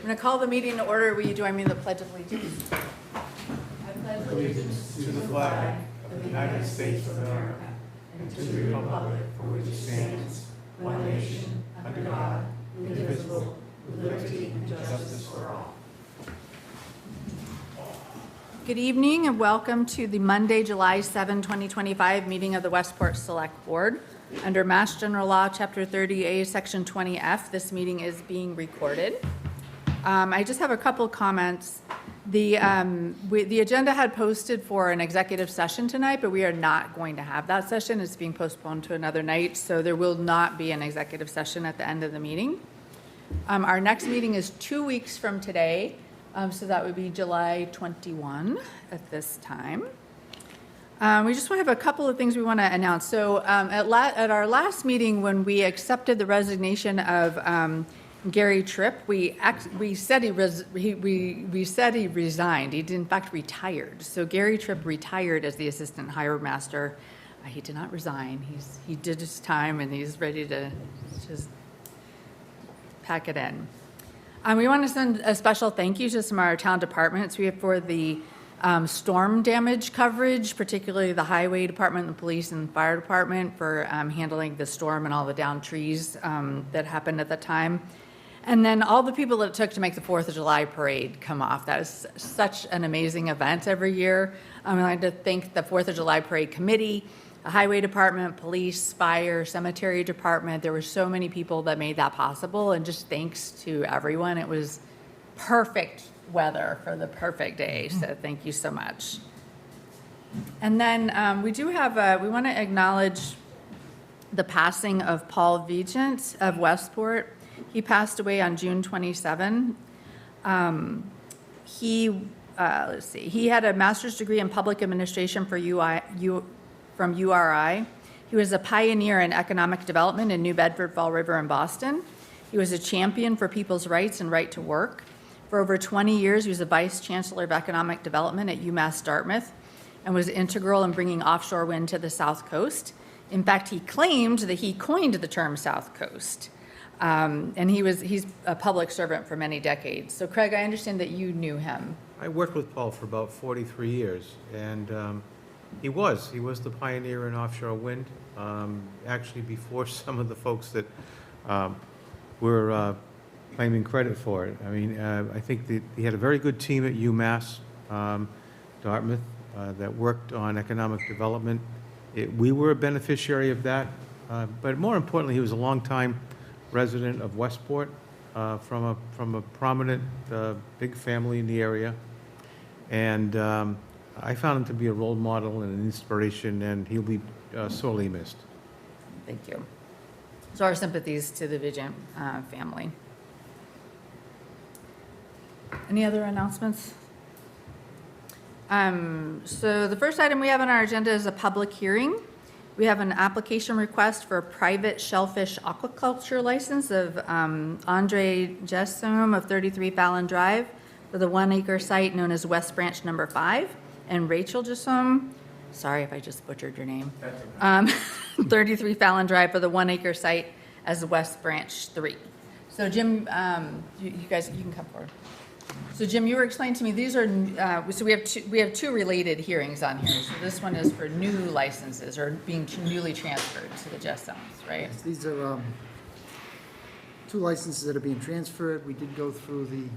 I'm going to call the meeting to order. Will you join me in the Pledge of Allegiance? I pledge allegiance to the flag of the United States of America and to the republic for which it stands, one nation, under God, indivisible, with liberty and justice for all. Good evening and welcome to the Monday, July 7, 2025 meeting of the Westport Select Board. Under Mass General Law, Chapter 30A, Section 20F, this meeting is being recorded. I just have a couple comments. The agenda had posted for an executive session tonight, but we are not going to have that session. It's being postponed to another night, so there will not be an executive session at the end of the meeting. Our next meeting is 2 weeks from today, so that would be July 21 at this time. We just want to have a couple of things we want to announce. So at our last meeting, when we accepted the resignation of Gary Tripp, we said he resigned. He in fact retired. So Gary Tripp retired as the assistant harbor master. He did not resign. He did his time, and he's ready to just pack it in. We want to send a special thank you to some of our town departments. We have for the storm damage coverage, particularly the highway department, the police and fire department for handling the storm and all the downed trees that happened at the time. And then all the people that it took to make the 4th of July parade come off. That is such an amazing event every year. I'd like to thank the 4th of July parade committee, the highway department, police, fire, cemetery department. There were so many people that made that possible, and just thanks to everyone. It was perfect weather for the perfect day, so thank you so much. And then we do have, we want to acknowledge the passing of Paul Vigent of Westport. He passed away on June 27. He had a master's degree in public administration from URI. He was a pioneer in economic development in New Bedford, Fall River, and Boston. He was a champion for people's rights and right to work. For over 20 years, he was a vice chancellor of economic development at UMass Dartmouth and was integral in bringing offshore wind to the South Coast. In fact, he claimed that he coined the term South Coast. And he's a public servant for many decades. So Craig, I understand that you knew him. I worked with Paul for about 43 years, and he was the pioneer in offshore wind, actually before some of the folks that were claiming credit for it. I mean, I think that he had a very good team at UMass Dartmouth that worked on economic development. We were a beneficiary of that, but more importantly, he was a longtime resident of Westport, from a prominent big family in the area, and I found him to be a role model and an inspiration, and he'll be sorely missed. Thank you. So our sympathies to the Vigent family. Any other announcements? So the first item we have on our agenda is a public hearing. We have an application request for a private shellfish aquaculture license of Andre Jessom of 33 Fallon Drive for the 1-acre site known as West Branch Number 5, and Rachel Jessom, sorry if I just butchered your name, 33 Fallon Drive for the 1-acre site as West Branch 3. So Jim, you guys, you can come forward. So Jim, you were explaining to me, these are, so we have two related hearings on here. So this one is for new licenses or being newly transferred to the Jessoms, right? Yes, these are two licenses that are being transferred. We did go through the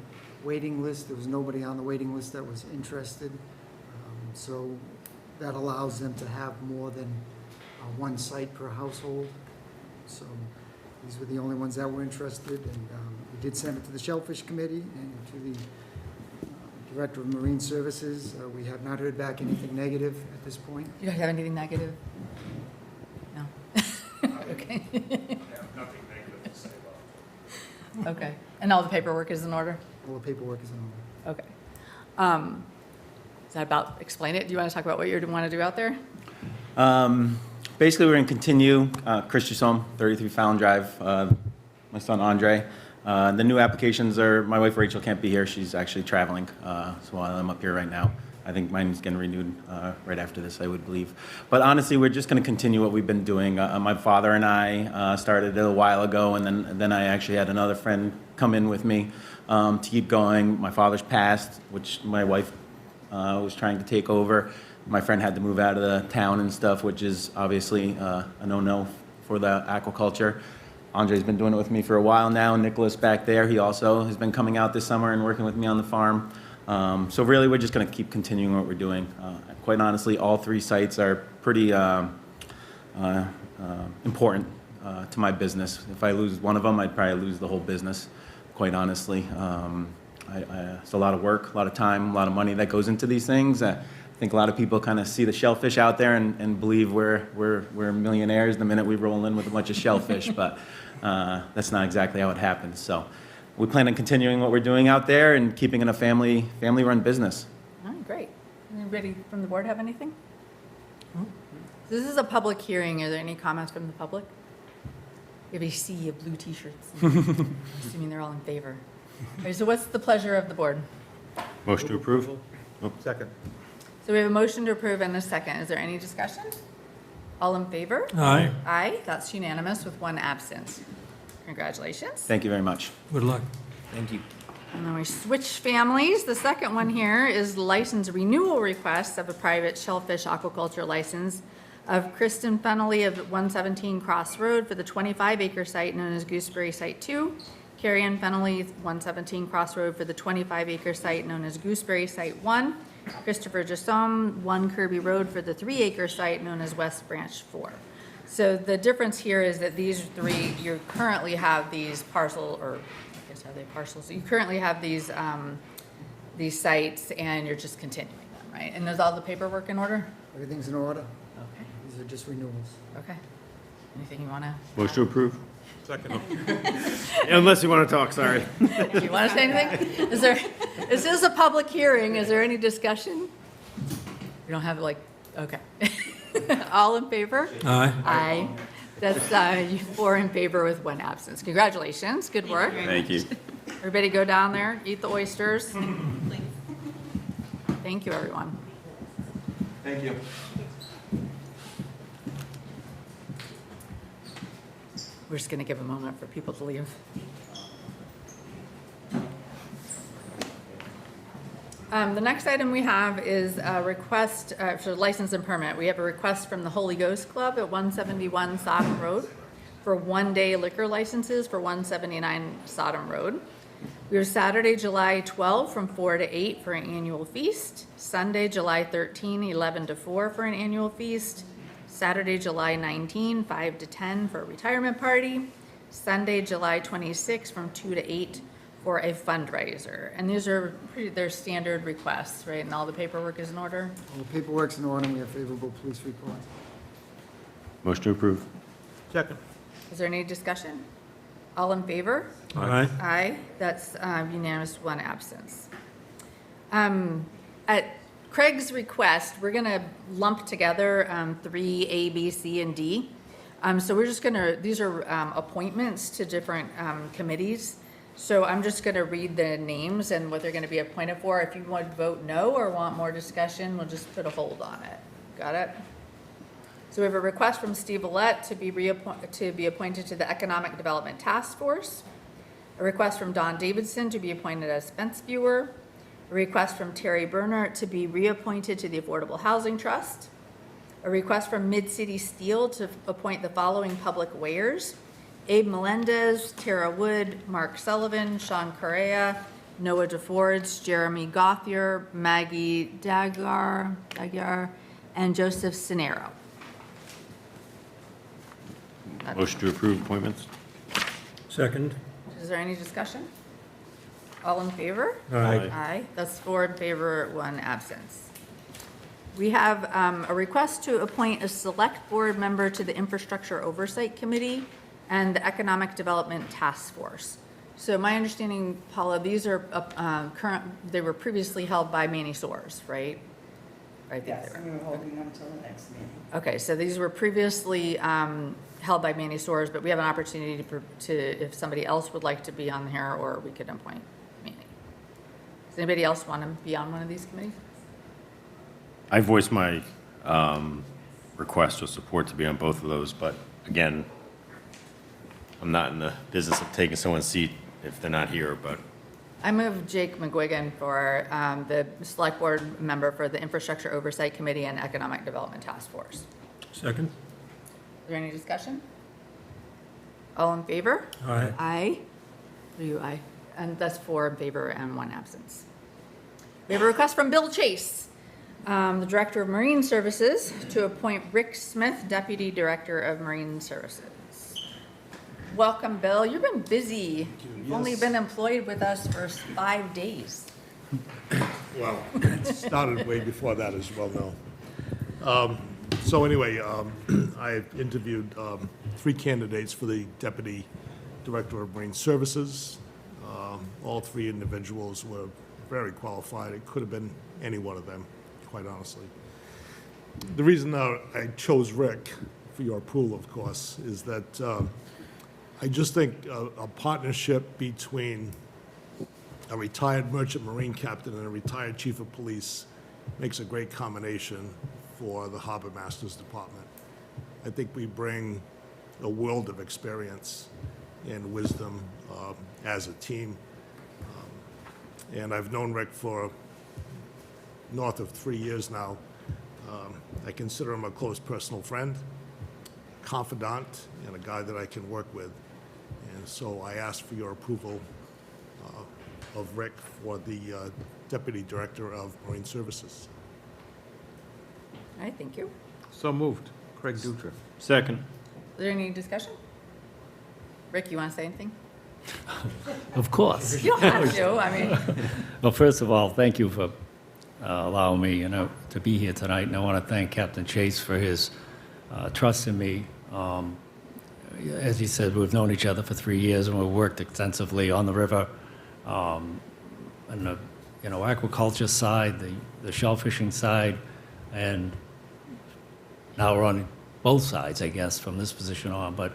waiting list. There was nobody on the waiting list that was interested. So that allows them to have more than one site per household. So these were the only ones that were interested, and we did send it to the Shellfish Committee and to the Director of Marine Services. We have not heard back anything negative at this point. You don't have anything negative? No. Okay. I have nothing negative to say about it. Okay. And all the paperwork is in order? All the paperwork is in order. Okay. Is that about explain it? Do you want to talk about what you want to do out there? Basically, we're going to continue Chris Jessom, 33 Fallon Drive, my son Andre. The new applications are, my wife Rachel can't be here. She's actually traveling, so I'm up here right now. I think mine's getting renewed right after this, I would believe. But honestly, we're just going to continue what we've been doing. My father and I started it a while ago, and then I actually had another friend come in with me. to keep going. My father's passed, which my wife was trying to take over. My friend had to move out of the town and stuff, which is obviously a no-no for the aquaculture. Andre's been doing it with me for a while now. Nicholas back there, he also has been coming out this summer and working with me on the farm. So really, we're just going to keep continuing what we're doing. Quite honestly, all 3 sites are pretty important to my business. If I lose one of them, I'd probably lose the whole business, quite honestly. It's a lot of work, a lot of time, a lot of money that goes into these things. I think a lot of people kind of see the shellfish out there and believe we're millionaires the minute we roll in with a bunch of shellfish, but that's not exactly how it happens. So we plan on continuing what we're doing out there and keeping it a family-run business. All right, great. Anybody from the board have anything? This is a public hearing. Are there any comments from the public? We have a sea of blue t-shirts. Assuming they're all in favor. All right, so what's the pleasure of the board? Motion to approve? Second. So we have a motion to approve and a second. Is there any discussion? All in favor? Aye. Aye, that's unanimous with 1 absent. Congratulations. Thank you very much. Good luck. Thank you. And then we switch families. The second one here is license renewal request of a private shellfish aquaculture license of Kristen Fennelly of 117 Cross Road for the 25-acre site known as Gooseberry Site 2. Carrie Ann Fennelly, 117 Cross Road for the 25-acre site known as Gooseberry Site 1. Christopher Jassom, 1 Kirby Road for the 3-acre site known as West Branch 4. So the difference here is that these 3, you currently have these parcel, or I guess are they parcels? You currently have these sites and you're just continuing them, right? And is all the paperwork in order? Everything's in order. Okay, These are just renewals. okay. Anything you want to, Motion to approve? Second. Unless you want to talk, sorry. do you want to say anything? This is a public hearing. Is there any discussion? You don't have okay. All in favor? Aye. Aye. That's 4 in favor with 1 absence. Congratulations, good work. Thank you. Everybody go down there, eat the oysters. Thank you, everyone. Thank you. We're just going to give a moment for people to leave. The next item we have is a request for license and permit. We have a request from the Holy Ghost Club at 171 Sodom Road for 1-day liquor licenses for 179 Sodom Road. We have Saturday, July 12 from 4 to 8 for an annual feast. Sunday, July 13, 11 to 4 for an annual feast. Saturday, July 19, 5 to 10 for a retirement party. Sunday, July 26 from 2 to 8 for a fundraiser. And these are they're standard requests, right? And all the paperwork is in order? All the paperwork's in order, and we have favorable police report. Motion to approve? Second. Is there any discussion? All in favor? Aye. Aye, that's unanimous, 1 absence. At Craig's request, we're going to lump together 3, A, B, C, and D. So we're just going to, these are appointments to different committees. So I'm just going to read the names and what they're going to be appointed for. If you want to vote no or want more discussion, we'll just put a hold on it. Got it? So we have a request from Steve Willett to be appointed to the Economic Development Task Force. A request from Don Davidson to be appointed as fence viewer. A request from Terry Bernhardt to be reappointed to the Affordable Housing Trust. A request from Mid-City Steel to appoint the following public weighers: Abe Melendez, Tara Wood, Mark Sullivan, Sean Correa, Noah DeFords, Jeremy Gothier, Maggie Dagar, and Joseph Cenero. Motion to approve appointments? Second. Is there any discussion? All in favor? Aye. Aye. That's 4 in favor, 1 absence. We have a request to appoint a select board member to the Infrastructure Oversight Committee and the Economic Development Task Force. So my understanding, Paula, these are they were previously held by Manny Soares, right? I think Yes, they and we're holding them until the next meeting. Okay, so these were previously held by Manny Soares, but we have an opportunity to, if somebody else would like to be on here, or we could appoint Manny. Does anybody else want to be on one of these committees? I voiced my request or support to be on both of those, but again, I'm not in the business of taking someone's seat if they're not here, but I move Jake McGuigan for the Select Board member for the Infrastructure Oversight Committee and Economic Development Task Force. Second? Is there any discussion? All in favor? Aye. Aye. What are you, aye? And that's 4 in favor and 1 absence. We have a request from Bill Chase, the Director of Marine Services, to appoint Rick Smith, Deputy Director of Marine Services. Welcome, Bill. You've been busy. You've only been employed with us for 5 days. Well, it started way before that, as you well know. So anyway, I interviewed 3 candidates for the Deputy Director of Marine Services. All 3 individuals were very qualified. It could have been any one of them, quite honestly. The reason I chose Rick, for your approval, of course, is that I just think a partnership between a retired merchant marine captain and a retired chief of police makes a great combination for the Harbor Masters Department. I think we bring a world of experience and wisdom as a team. And I've known Rick for north of 3 years now. I consider him a close personal friend, confidant, and a guy that I can work with. And so I ask for your approval of Rick for the Deputy Director of Marine Services. All right, thank you. So moved. Craig Dutra. Second. Is there any discussion? Rick, you want to say anything? Of course. You don't have to, I mean, Well, first of all, thank you for allowing me, to be here tonight, and I want to thank Captain Chase for his trust in me. As he said, we've known each other for 3 years, and we've worked extensively on the river, and the aquaculture side, the shellfishing side, and now we're on both sides, I guess, from this position on. But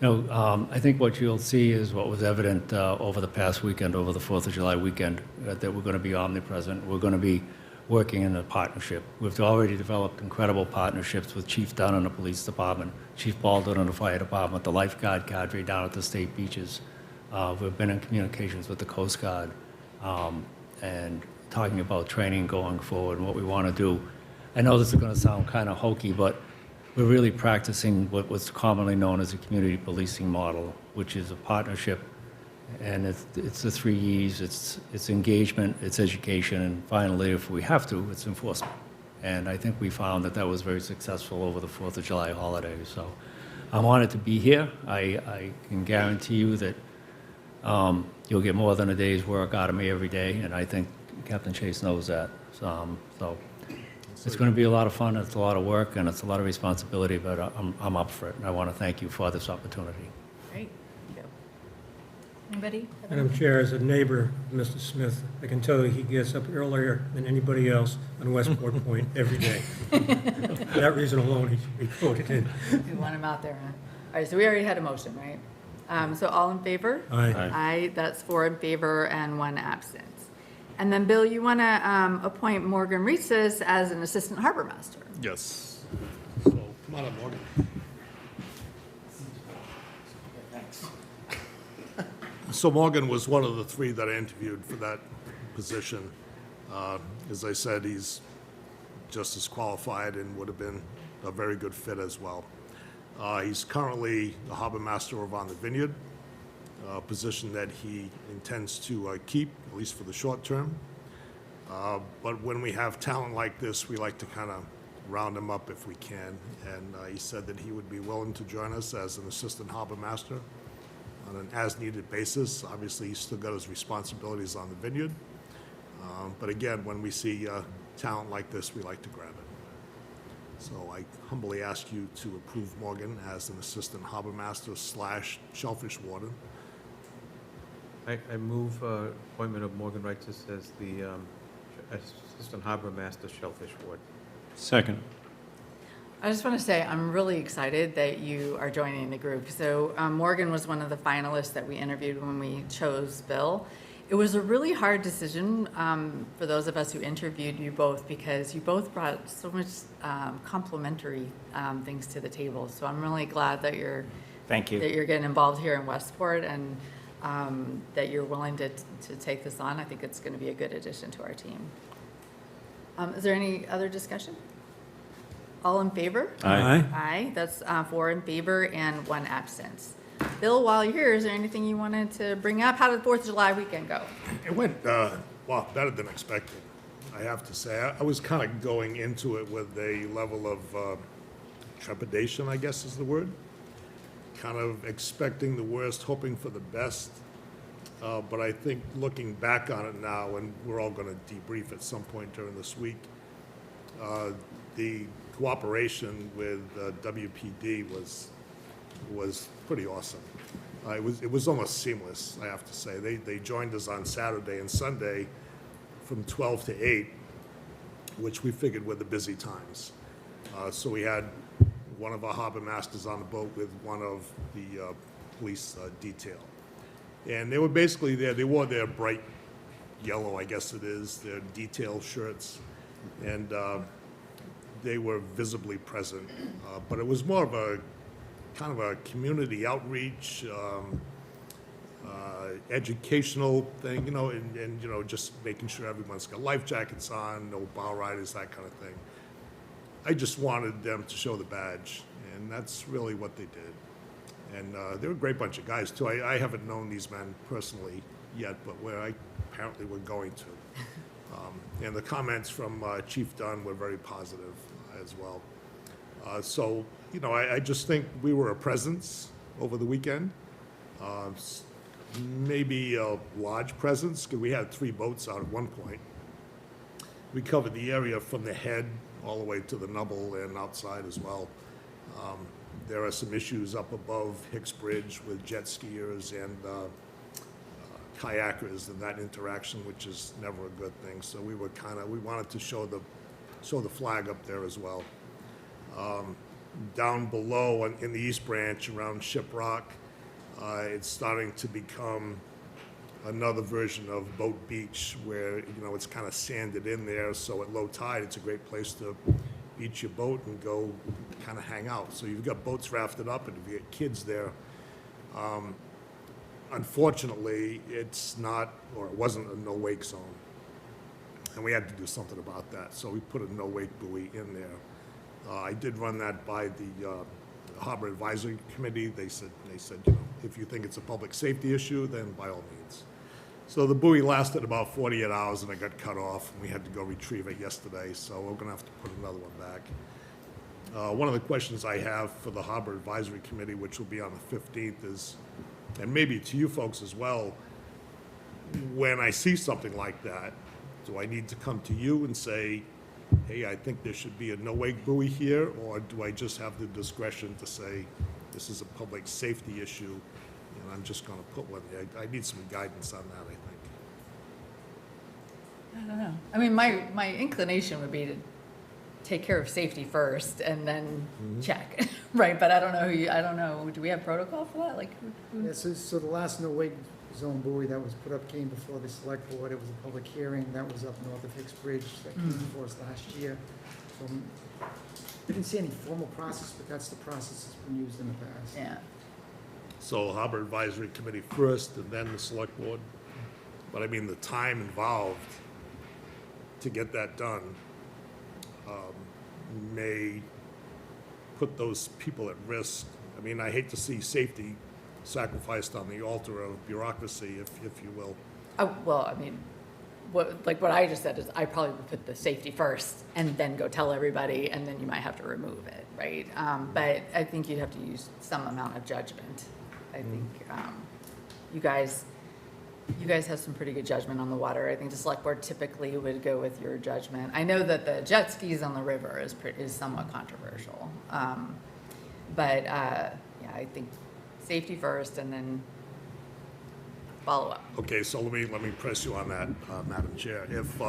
I think what you'll see is what was evident over the past weekend, over the 4th of July weekend, that we're going to be omnipresent. We're going to be working in a partnership. We've already developed incredible partnerships with Chief Dunn in the police department, Chief Baldwin in the fire department, the lifeguard cadre down at the state beaches. We've been in communications with the Coast Guard and talking about training going forward and what we want to do. I know this is going to sound kind of hokey, but we're really practicing what was commonly known as a community policing model, which is a partnership, and it's the 3 E's. It's engagement, it's education, and finally, if we have to, it's enforcement. And I think we found that was very successful over the 4th of July holiday. So I'm honored to be here. I can guarantee you that you'll get more than a day's work out of me every day, and I think Captain Chase knows that. So it's going to be a lot of fun, it's a lot of work, and it's a lot of responsibility, but I'm up for it, and I want to thank you for this opportunity. great, thank you. Anybody? Madam Chair, as a neighbor, Mr. Smith, I can tell you he gets up earlier than anybody else on Westport Point every day. For that reason alone, he should be voted in. We want him out there, huh? All right, so we already had a motion, right? So all in favor? Aye. Aye, that's 4 in favor and 1 absence. And then, Bill, you want to appoint Morgan Reeses as an Assistant Harbor Master. Yes. So, come on up, Morgan. So Morgan was one of the 3 that I interviewed for that position. As I said, he's just as qualified and would have been a very good fit as well. He's currently the Harbor Master over on the Vineyard, a position that he intends to keep, at least for the short term. But when we have talent like this, we like to kind of round him up if we can. And he said that he would be willing to join us as an Assistant Harbor Master on an as-needed basis. Obviously, he's still got his responsibilities on the Vineyard. But again, when we see talent like this, we like to grab it. So I humbly ask you to approve Morgan as an Assistant Harbor Master / Shellfish Warden. I move appointment of Morgan Reitz as the Assistant Harbor Master Shellfish Ward. Second. I just want to say I'm really excited that you are joining the group. So Morgan was one of the finalists that we interviewed when we chose Bill. It was a really hard decision for those of us who interviewed you both because you both brought so much complementary things to the table. So I'm really glad that Thank you. that you're getting involved here in Westport, and that you're willing to take this on. I think it's going to be a good addition to our team. Is there any other discussion? All in favor? Aye. Aye, that's 4 in favor and 1 absence. Bill, while you're here, is there anything you wanted to bring up? How did the 4th of July weekend go? It went, well, better than expected, I have to say. I was kind of going into it with a level of trepidation, I guess is the word. Kind of expecting the worst, hoping for the best. But I think looking back on it now, and we're all going to debrief at some point during this week, the cooperation with WPD was pretty awesome. It was almost seamless, I have to say. They joined us on Saturday and Sunday from 12 to 8, which we figured were the busy times. So we had one of our harbor masters on the boat with one of the police detail. And they were basically there. They wore their bright yellow, I guess it is, their detail shirts. And they were visibly present. But it was more of a kind of a community outreach, educational thing, you know, and, you know, just making sure everyone's got life jackets on, no bow riders, that kind of thing. I just wanted them to show the badge, and that's really what they did. And they were a great bunch of guys, too. I haven't known these men personally yet, but apparently we're going to. And the comments from Chief Dunn were very positive as well. So, you know, I just think we were a presence over the weekend. Maybe a large presence, because we had 3 boats out at one point. We covered the area from the head all the way to the Nubble and outside as well. There are some issues up above Hicks Bridge with jet skiers and kayakers and that interaction, which is never a good thing. So we wanted to show the flag up there as well. Down below in the East Branch around Shiprock, it's starting to become another version of Boat Beach where, you know, it's kind of sanded in there. So at low tide, it's a great place to beach your boat and go kind of hang out. So you've got boats rafted up, and if you get kids there, unfortunately, it's not, or it wasn't a no-wake zone. And we had to do something about that. So we put a no-wake buoy in there. I did run that by the Harbor Advisory Committee. They said, you know, if you think it's a public safety issue, then by all means. So the buoy lasted about 48 hours and it got cut off, and we had to go retrieve it yesterday, so we're gonna have to put another one back. One of the questions I have for the Harbor Advisory Committee, which will be on the 15th, is, and maybe to you folks as well, when I see something like that, do I need to come to you and say, hey, I think there should be a no-wake buoy here, or do I just have the discretion to say, this is a public safety issue, and I'm just gonna put one there? I need some guidance on that, I think. I don't know. I mean, my inclination would be to take care of safety first and then check, right? But I don't know, I don't know, do we have protocol for that? Like, who- Yeah, so the last no-wake zone buoy that was put up came before the select board. It was a public hearing. That was up north of Hicks Bridge that came before us last year. So I didn't see any formal process, but that's the process that's been used in the past. yeah. So Harbor Advisory Committee first, and then the select board. But I mean, the time involved to get that done may put those people at risk. I mean, I hate to see safety sacrificed on the altar of bureaucracy, if you will. Well, I mean, what I just said is I probably would put the safety first and then go tell everybody, and then you might have to remove it, right? But I think you'd have to use some amount of judgment. I think you guys have some pretty good judgment on the water. I think the select board typically would go with your judgment. I know that the jet skis on the river is somewhat controversial. But yeah, I think safety first and then follow up. Okay, so let me press you on that, Madam Chair. If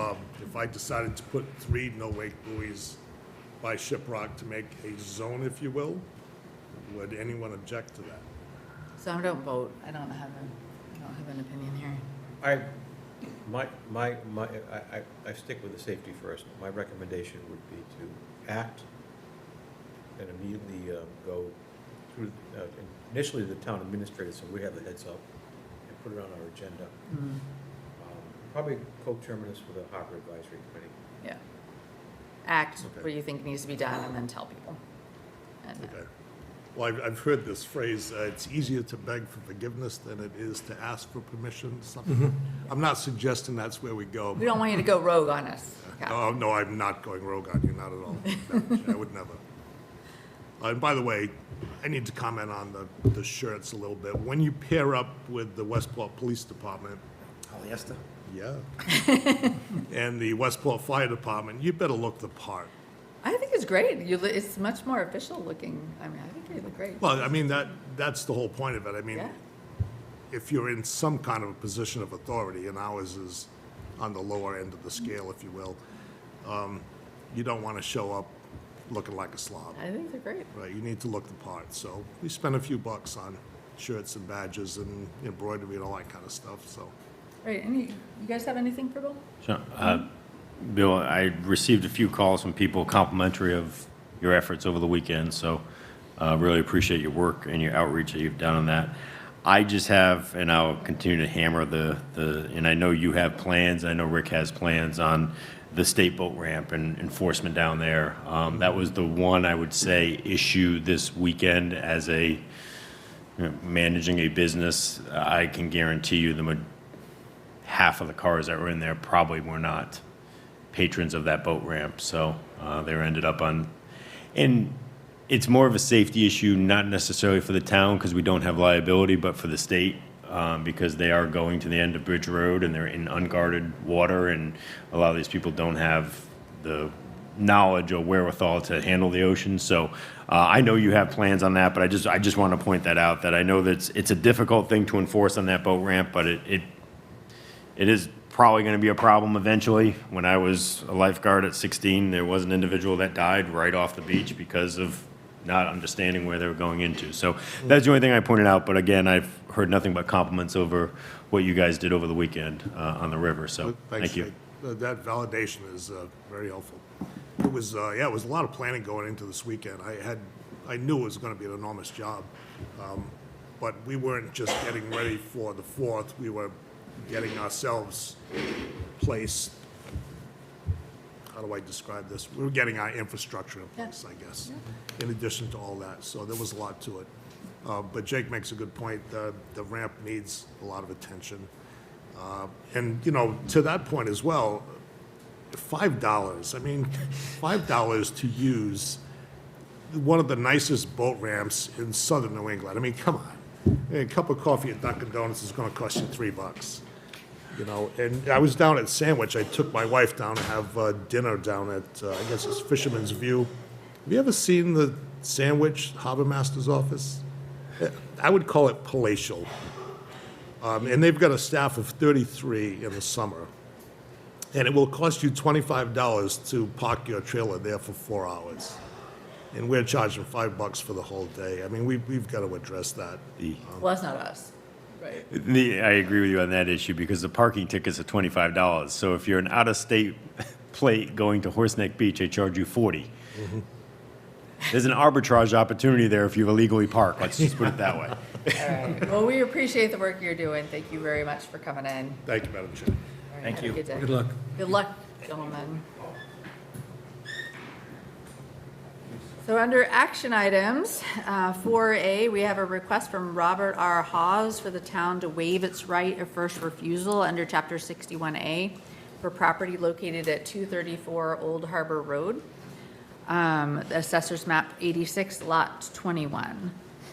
I decided to put 3 no-wake buoys by Shiprock to make a zone, if you will, would anyone object to that? So I don't vote. I don't have an opinion here. I stick with the safety first. My recommendation would be to act and immediately go through, initially the town administrator, so we have the heads up, and put it on our agenda. Probably co-terminus with the Harbor Advisory Committee. Yeah. Act Okay. what you think needs to be done and then tell people. And, Okay. Well, I've heard this phrase, it's easier to beg for forgiveness than it is to ask for permission, something. I'm not suggesting that's where we go. We don't want you to go rogue on us. Okay. Oh, no, I'm not going rogue on you, not at all. No, I would never. And by the way, I need to comment on the shirts a little bit. When you pair up with the Westport Police Department, Polyester? yeah, and the Westport Fire Department, you better look the part. I think it's great. It's much more official looking. I mean, I think you look great. Well, I mean, that's the whole point of it. I mean, Yeah. if you're in some kind of a position of authority, and ours is on the lower end of the scale, if you will, you don't want to show up looking like a slob, I think they're great. right? You need to look the part. So we spend a few bucks on shirts and badges and embroidery and all that kind of stuff, so. Right. You guys have anything for Bill? Sure. Bill, I received a few calls from people complimentary of your efforts over the weekend, so really appreciate your work and your outreach that you've done on that. I just have, and I'll continue to hammer and I know you have plans, I know Rick has plans on the state boat ramp and enforcement down there. That was the one, I would say, issue this weekend as managing a business. I can guarantee you half of the cars that were in there probably were not patrons of that boat ramp, so they were ended up on, and it's more of a safety issue, not necessarily for the town because we don't have liability, but for the state because they are going to the end of Bridge Road and they're in unguarded water, and a lot of these people don't have the knowledge or wherewithal to handle the ocean. So I know you have plans on that, but I just want to point that out, that I know that it's a difficult thing to enforce on that boat ramp, but it is probably going to be a problem eventually. When I was a lifeguard at 16, there was an individual that died right off the beach because of not understanding where they were going into. So that's the only thing I pointed out. But again, I've heard nothing but compliments over what you guys did over the weekend on the river. So Thanks, thank you. Jake. That validation is very helpful. It was, it was a lot of planning going into this weekend. I knew it was going to be an enormous job. But we weren't just getting ready for the 4th, we were getting ourselves placed. How do I describe this? We were getting our infrastructure in place, I guess, in addition to all that. So there was a lot to it. But Jake makes a good point. The ramp needs a lot of attention. And, to that point as well, $5, I mean, $5 to use one of the nicest boat ramps in southern New England. I mean, come on. A cup of coffee at Dunkin' Donuts is going to cost you $3. And I was down at Sandwich. I took my wife down to have dinner down at, I guess it's Fisherman's View. Have you ever seen the Sandwich Harbor Master's office? I would call it palatial. And they've got a staff of 33 in the summer. And it will cost you $25 to park your trailer there for 4 hours. And we're charging $5 for the whole day. I mean, we've got to address that. Well, that's not us. Right. I agree with you on that issue because the parking tickets are $25. So if you're an out-of-state plate going to Horseneck Beach, they charge you $40. There's an arbitrage opportunity there if you illegally park. Let's just put it that way. All right. Well, we appreciate the work you're doing. Thank you very much for coming in. Thank you, Madam Chair. All right, Thank have a you. Good day. Good luck. Good luck, gentlemen. So under action items, 4A, we have a request from Robert R. Hawes for the town to waive its right of first refusal under Chapter 61A for property located at 234 Old Harbor Road, the Assessor's Map 86, Lot 21.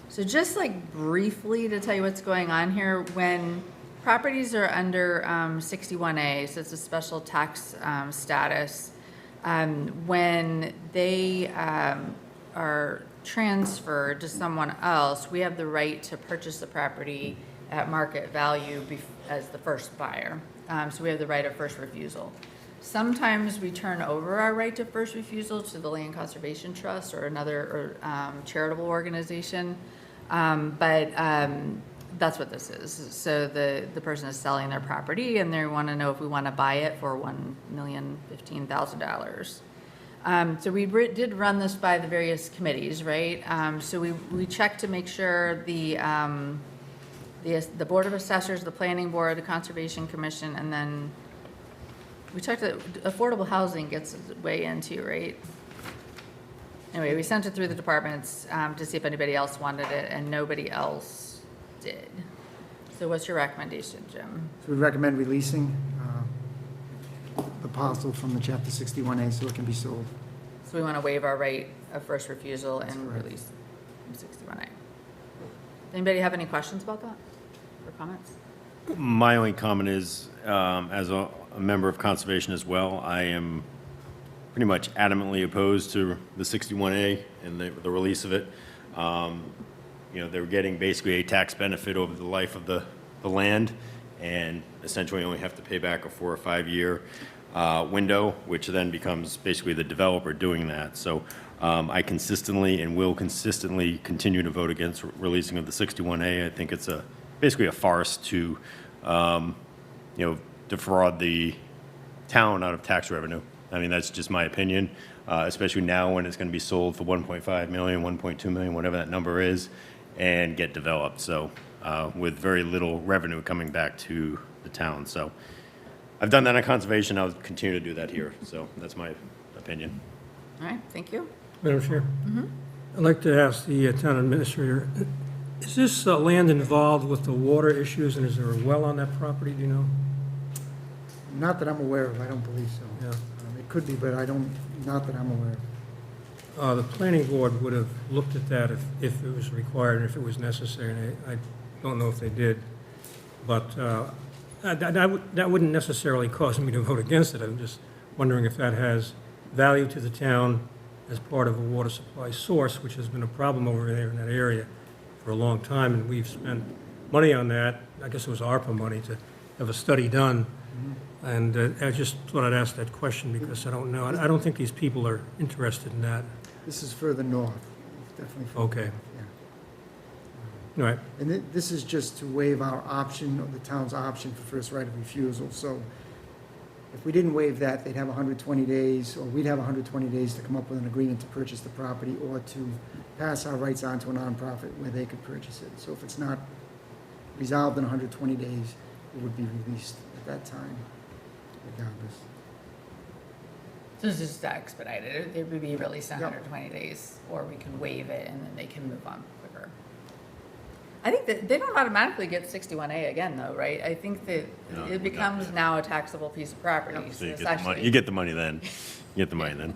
So just like briefly to tell you what's going on here, when properties are under 61A, so it's a special tax status, when they are transferred to someone else, we have the right to purchase the property at market value as the first buyer. So we have the right of first refusal. Sometimes we turn over our right to first refusal to the Land Conservation Trust or another charitable organization, but that's what this is. So the person is selling their property and they want to know if we want to buy it for $1,015,000. So we did run this by the various committees, right? So we checked to make sure the the Board of Assessors, the Planning Board, the Conservation Commission, and then we checked that affordable housing gets way into, right? Anyway, we sent it through the departments to see if anybody else wanted it, and nobody else did. So what's your recommendation, Jim? So we recommend releasing the parcel from the Chapter 61A so it can be sold. So we want to waive our right of first refusal and correct. release from 61A. Anybody have any questions about that or comments? My only comment is, as a member of conservation as well, I am pretty much adamantly opposed to the 61A and the release of it. You know, they're getting basically a tax benefit over the life of the land, and essentially only have to pay back a 4 or 5 year window, which then becomes basically the developer doing that. So I consistently and will consistently continue to vote against releasing of the 61A. I think it's basically a farce to, defraud the town out of tax revenue. I mean, that's just my opinion, especially now when it's going to be sold for 1.5 million, 1.2 million, whatever that number is, and get developed. So with very little revenue coming back to the town. So I've done that on conservation. I'll continue to do that here. So that's my opinion. All right, thank you. Madam Chair? I'd like to ask the town administrator, is this land involved with the water issues, and is there a well on that property, do you know? Not that I'm aware of, I don't believe so. Yeah. It could be, but not that I'm aware of. The planning board would have looked at that if it was required, and if it was necessary, and I don't know if they did. But that wouldn't necessarily cause me to vote against it. I'm just wondering if that has value to the town as part of a water supply source, which has been a problem over there in that area for a long time, and we've spent money on that. I guess it was ARPA money to have a study done. And I just thought I'd ask that question because I don't know. I don't think these people are interested in that. This is further north, definitely further Okay. north, yeah. All right. And this is just to waive our option, or the town's option for first right of refusal. So if we didn't waive that, they'd have 120 days, or we'd have 120 days to come up with an agreement to purchase the property or to pass our rights on to a nonprofit where they could purchase it. So if it's not resolved in 120 days, it would be released at that time, regardless. So it's just expedited. It would be released in 120 days, or we can waive it and then they can move on quicker. I think that they don't automatically get 61A again, though, right? I think that No, it becomes now a taxable piece of property. So So you it's get the money. actually. You get the money then. You get the money then.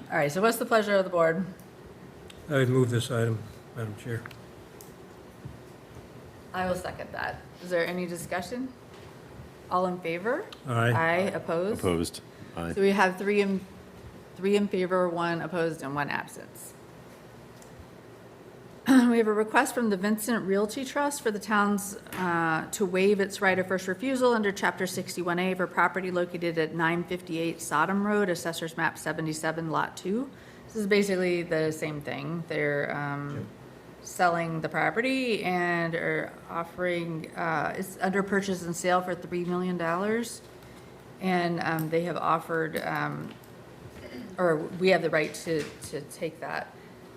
All right, so what's the pleasure of the board? I would move this item, Madam Chair. I will second that. Is there any discussion? All in favor? Aye. Aye, opposed? Opposed? Aye. So we have three in favor, 1 opposed, and 1 absence. We have a request from the Vincent Realty Trust for the towns to waive its right of first refusal under Chapter 61A for property located at 958 Sodom Road, Assessors Map 77, Lot 2. This is basically the same thing. They're selling the property and are offering, it's under purchase and sale for $3 million. And they have offered, or we have the right to take that.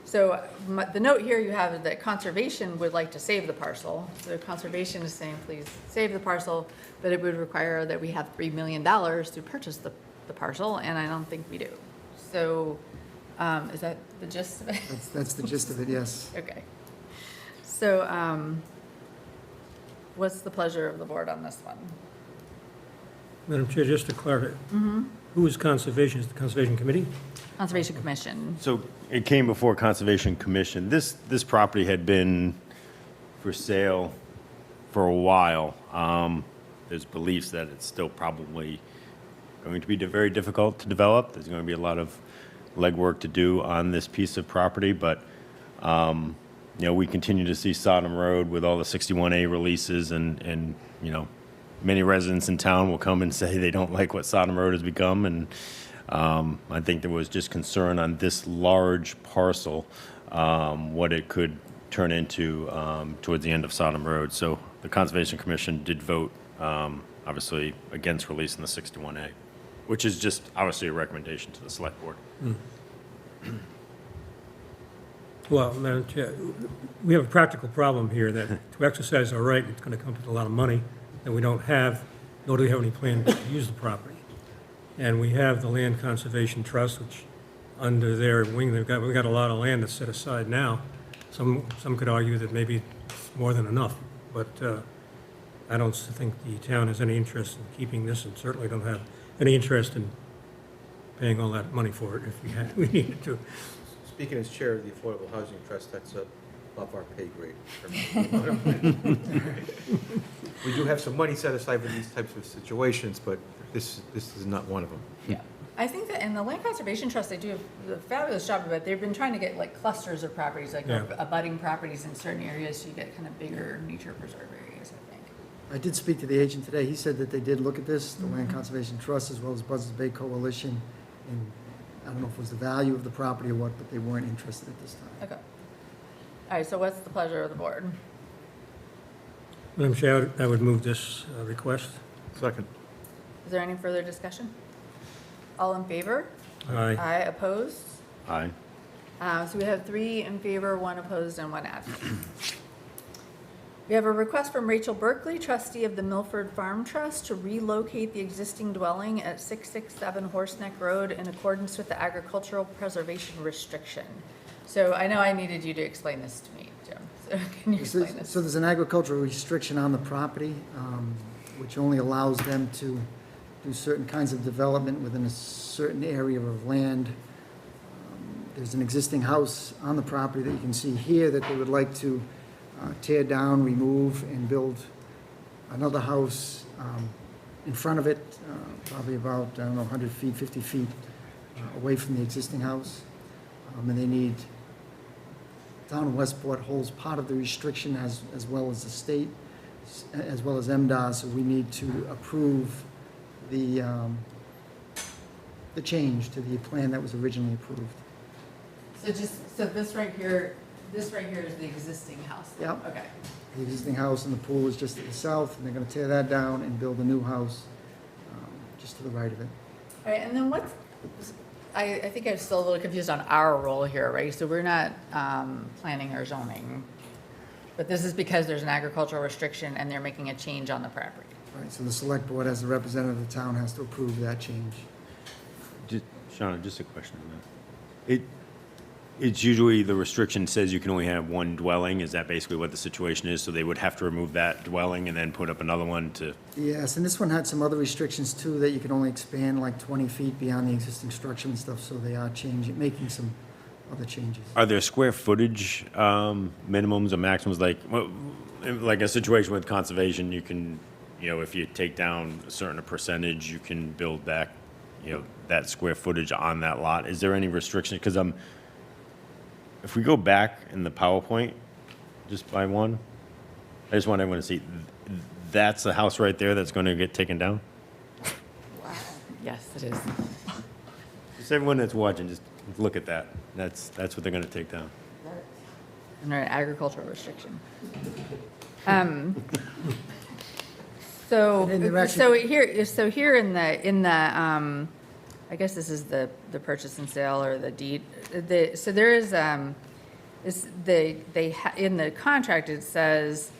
So the note here you have is that conservation would like to save the parcel. So conservation is saying, please save the parcel, but it would require that we have $3 million to purchase the parcel, and I don't think we do. So is that the gist of it? That's the gist of it, yes. Okay. So what's the pleasure of the board on this one? Madam Chair, just to clarify, who is conservation? Is the Conservation Committee? Conservation Commission. So it came before Conservation Commission. This property had been for sale for a while. There's beliefs that it's still probably going to be very difficult to develop. There's going to be a lot of legwork to do on this piece of property, but we continue to see Sodom Road with all the 61A releases, and many residents in town will come and say they don't like what Sodom Road has become, and I think there was just concern on this large parcel, what it could turn into towards the end of Sodom Road. So the Conservation Commission did vote, obviously, against releasing the 61A, which is just obviously a recommendation to the Select Board. Well, Madam Chair, we have a practical problem here that to exercise our right, it's going to come with a lot of money that we don't have, nor do we have any plan to use the property. And we have the Land Conservation Trust, which under their wing, we've got a lot of land that's set aside now. Some could argue that maybe it's more than enough, but I don't think the town has any interest in keeping this, and certainly don't have any interest in paying all that money for it if we needed to. Speaking as chair of the Affordable Housing Trust, that's above our pay grade. We do have some money set aside for these types of situations, but this is not one of them. Yeah. I think that in the Land Conservation Trust, they do a fabulous job of it. They've been trying to get like clusters of properties, like Yeah. abutting properties in certain areas, so you get kind of bigger nature preserve areas, I think. I did speak to the agent today. He said that they did look at this, the Land Conservation Trust, as well as Buzzards Bay Coalition, and I don't know if it was the value of the property or what, but they weren't interested at this time. Okay. All right, so what's the pleasure of the board? Madam Chair, I would move this request. Second. Is there any further discussion? All in favor? Aye. Aye, opposed? Aye. So we have 3 in favor, 1 opposed, and 1 absent. We have a request from Rachel Berkeley, trustee of the Milford Farm Trust, to relocate the existing dwelling at 667 Horseneck Road in accordance with the agricultural preservation restriction. So I know I needed you to explain this to me, Jim. So can you explain this? So there's an agricultural restriction on the property, which only allows them to do certain kinds of development within a certain area of land. There's an existing house on the property that you can see here that they would like to tear down, remove, and build another house in front of it, probably about, I don't know, 100 feet, 50 feet away from the existing house. And they need, town of Westport holds part of the restriction as well as the state, as well as MDOT, so we need to approve the change to the plan that was originally approved. So this right here is the existing house? Yep. Okay. The existing house and the pool is just to the south, and they're gonna tear that down and build a new house just to the right of it. All right, and then what's, I think I'm still a little confused on our role here, right? So we're not planning or zoning, but this is because there's an agricultural restriction and they're making a change on the property. Right, so the select board, as the representative of the town, has to approve that change. Shauna, just a question on that. It's usually the restriction says you can only have one dwelling. Is that basically what the situation is? So they would have to remove that dwelling and then put up another one to, Yes, and this one had some other restrictions too, that you can only expand like 20 feet beyond the existing structure and stuff, so they are making some other changes. are there square footage minimums or maximums? Like a situation with conservation, you can, if you take down a certain percentage, you can build back, that square footage on that lot. Is there any restriction? Because if we go back in the PowerPoint, just by one, I just want everyone to see, that's the house right there that's going to get taken down? Wow. Yes, it is. Just everyone that's watching, just look at that. That's what they're going to take down. Under an agricultural restriction. So, And they're actually- so here in the, I guess this is the purchase and sale or the deed. So there is, in the contract, it says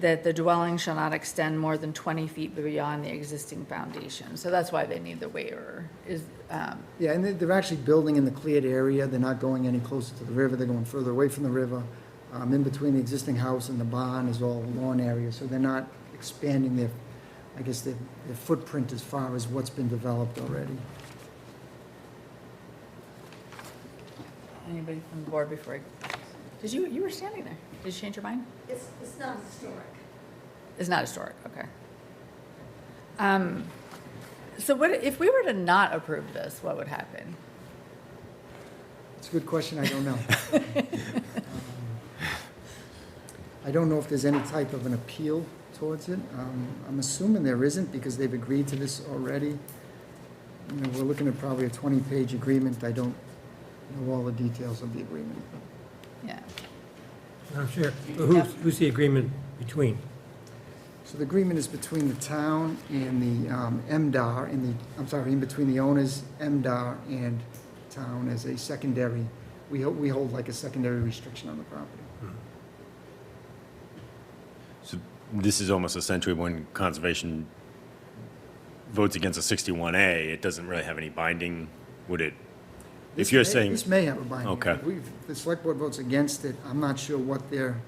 that the dwelling shall not extend more than 20 feet beyond the existing foundation. So that's why they need the waiver, Yeah, and they're actually building in the cleared area. They're not going any closer to the river. They're going further away from the river. In between the existing house and the barn is all lawn area, so they're not expanding their footprint as far as what's been developed already. anybody from the board before you were standing there. Did you change your mind? It's not historic. It's not historic, okay. So what, if we were to not approve this, what would happen? It's a good question, I don't know. I don't know if there's any type of an appeal towards it. I'm assuming there isn't because they've agreed to this already. We're looking at probably a 20-page agreement. I don't know all the details of the agreement. Yeah. Madam Chair, who's the agreement between? So the agreement is between the town and the MDAR, in between the owners, MDAR, and town as a secondary we hold like a secondary restriction on the property. So this is almost essentially when conservation votes against a 61A, it doesn't really have any binding, would it? This If you're may- saying, This may have a binding. Okay. If the select board votes against it, I'm not sure what their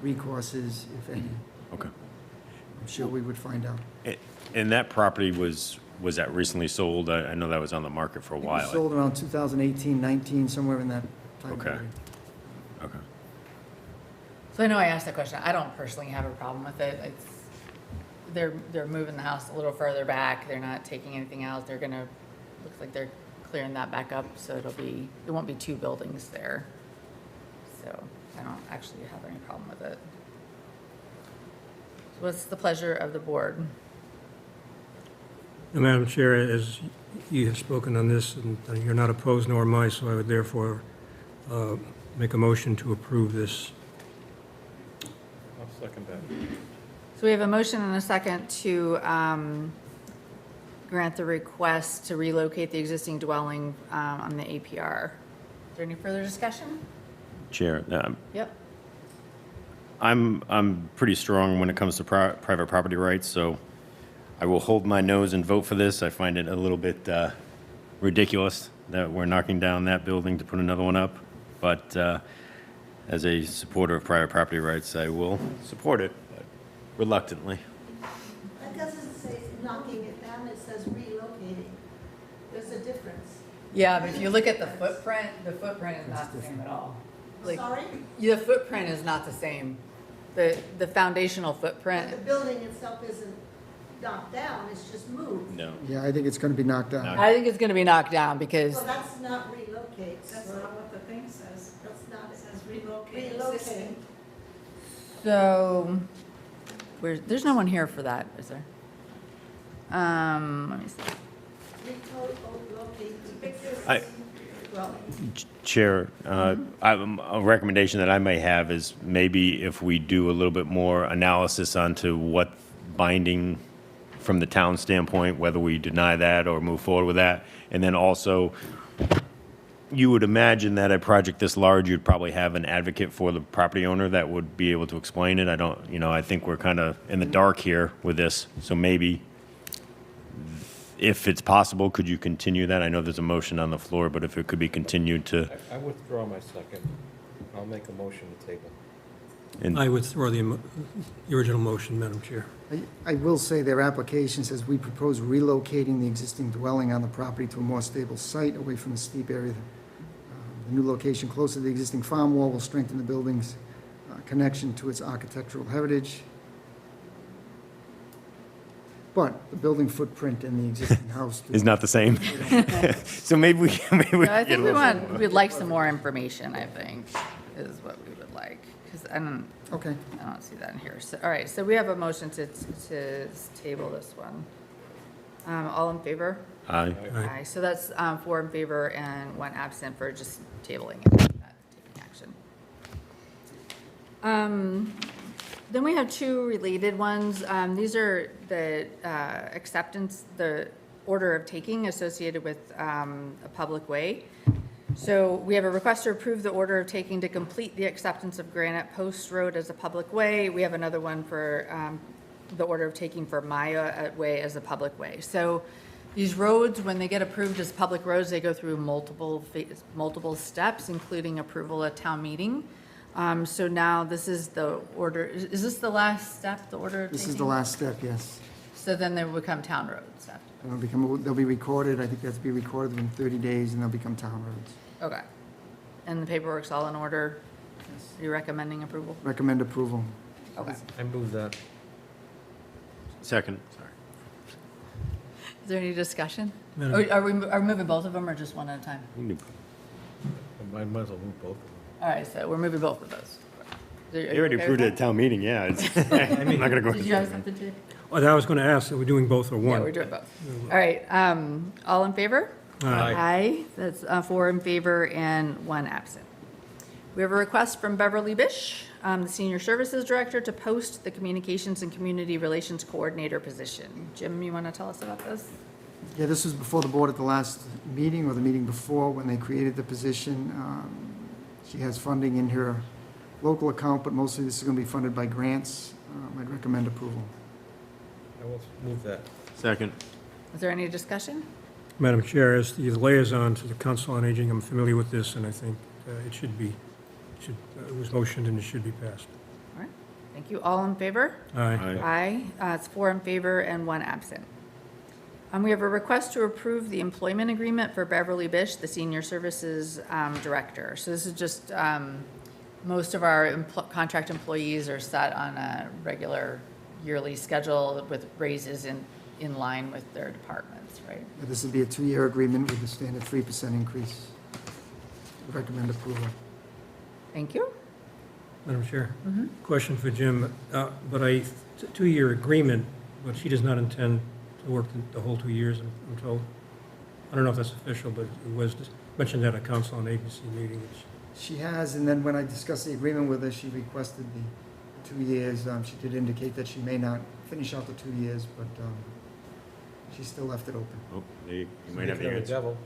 recourse is, if any. okay. I'm sure we would find out. And that property was that recently sold? I know that was on the market for a It was while. sold around 2018, 19, somewhere in that time Okay. period. Okay. So I know I asked that question. I don't personally have a problem with it. They're moving the house a little further back. They're not taking anything out. They're gonna, looks like they're clearing that back up, so it won't be two buildings there. So I don't actually have any problem with it. So what's the pleasure of the board? Now, Madam Chair, as you have spoken on this, and you're not opposed nor am I, so I would therefore make a motion to approve this. I'll second that. So we have a motion and a second to grant the request to relocate the existing dwelling on the APR. Is there any further discussion? Chair, Yep. I'm pretty strong when it comes to private property rights, so I will hold my nose and vote for this. I find it a little bit ridiculous that we're knocking down that building to put another one up. But as a supporter of private property rights, I will support it, but reluctantly. It doesn't say knocking it down, it says relocating. There's a difference. Yeah, but if you look at the footprint is not the same at all. Like, Sorry? the footprint is not the same. The foundational But footprint, the building itself isn't knocked down, it's just moved. No. Yeah, I think it's going to be knocked down. I think it's gonna be knocked down because, Well, that's not relocate. That's not what the thing says. That's not, It says relocate relocate. existing. so, there's no one here for that, is there? Let me see. Relocate the existing I- dwelling. Chair, a recommendation that I may have is maybe if we do a little bit more analysis onto what binding from the town standpoint, whether we deny that or move forward with that. And then also, you would imagine that a project this large, you'd probably have an advocate for the property owner that would be able to explain it. I think we're kind of in the dark here with this. So maybe, if it's possible, could you continue that? I know there's a motion on the floor, but if it could be continued to, I withdraw my second. I'll make a motion to table. and I withdraw the original motion, Madam Chair. I will say their application says, "We propose relocating the existing dwelling on the property to a more stable site away from the steep area. The new location closer to the existing farm wall will strengthen the building's connection to its architectural heritage." But the building footprint in the existing house. is not the same. So maybe we So I get a think little- we'd like some more information, I think, is what we would like. Because I Okay. don't see that in here. So, all right, so we have a motion to table this one. All in favor? Aye. Aye. So that's 4 in favor and 1 absent for just tabling it, not taking action. Then we have 2 related ones. These are the acceptance, the order of taking associated with a public way. So we have a request to approve the order of taking to complete the acceptance of Granite Post Road as a public way. We have another one for the order of taking for Maya Way as a public way. So these roads, when they get approved as public roads, they go through multiple steps, including approval at town meeting. So now this is the order, is this the last step, the order of taking? This is the last step, yes. So then they will become town roads after. They'll be recorded, I think that's to be recorded within 30 days, and they'll become town roads. Okay. And the paperwork's all in order? Are you recommending approval? Recommend approval. Okay. I move that. Second, sorry. Is there any discussion? Madam- Are we moving both of them or just one at a time? I might as well move both of them. All right, so we're moving both of those. Are You already okay approved with it at town meeting, yeah. I'm not gonna go. that? Did you have something to? Oh, I was going to ask, are we doing both or Yeah, one? we're doing both. All right, all in favor? Aye. Aye, that's 4 in favor and 1 absent. We have a request from Beverly Bish, the Senior Services Director, to post the Communications and Community Relations Coordinator position. Jim, you want to tell us about this? Yeah, this was before the board at the last meeting, or the meeting before, when they created the position. She has funding in her local account, but mostly this is going to be funded by grants. I'd recommend approval. I will move that. Second. Is there any discussion? Madam Chair, as the liaison to the Council on Aging, I'm familiar with this, and I think it should be, it was motioned and it should be passed. All right, thank you. All in favor? Aye. Aye. It's 4 in favor and 1 absent. We have a request to approve the employment agreement for Beverly Bish, the Senior Services Director. So this is just, most of our contract employees are set on a regular yearly schedule with raises in line with their departments, right? This would be a 2-year agreement with a standard 3% increase. Recommend approval. Thank you. Madam Chair, question for Jim, but it's a 2-year agreement, but she does not intend to work the whole 2 years, I'm told. I don't know if that's official, but it was mentioned at a Council on Agency meeting. She has, and then when I discussed the agreement with her, she requested the 2 years. She did indicate that she may not finish out the 2 years, but she still left it open. Oh, you might have the answer. Devil.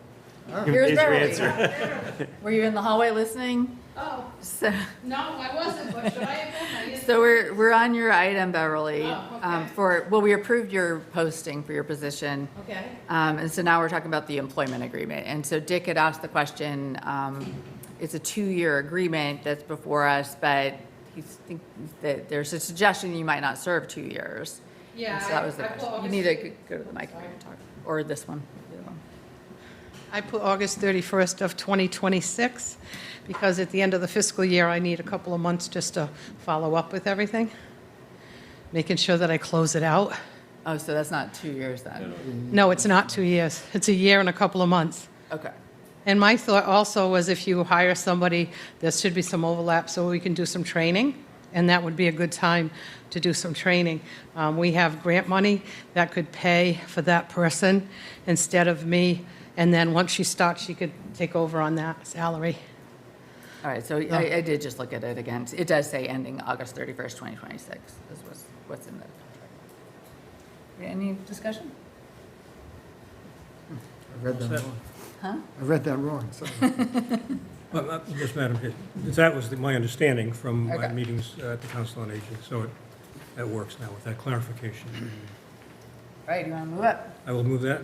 Here's Is your Beverly. Were you in the hallway listening? Oh, So, no, I wasn't, but should I have been? so we're on your item, Beverly. Oh, okay. We approved your posting for your position. Okay. And so now we're talking about the employment agreement. And so Dick had asked the question, it's a 2-year agreement that's before us, but he thinks that there's a suggestion you might not serve 2 years. Yeah. And so that was the I question. put You need August- to go to the microphone and talk, or this one. the other one. I put August 31st of 2026, because at the end of the fiscal year, I need a couple of months just to follow up with everything, making sure that I close it out. Oh, so that's not 2 years then? No, it's not 2 years. It's a year and a couple of months. Okay. And my thought also was if you hire somebody, there should be some overlap so we can do some training, and that would be a good time to do some training. We have grant money that could pay for that person instead of me, and then once she starts, she could take over on that salary. All right, so I did just look at it again. It does say ending August 31st, 2026. This was what's in the contract. Any discussion? I read that wrong. Huh? I read that wrong, sorry. Yes, Madam Chair, that was my understanding from my Okay. meetings at the Council on Aging, so that works now with that clarification. All right, you want to move up? I will move that.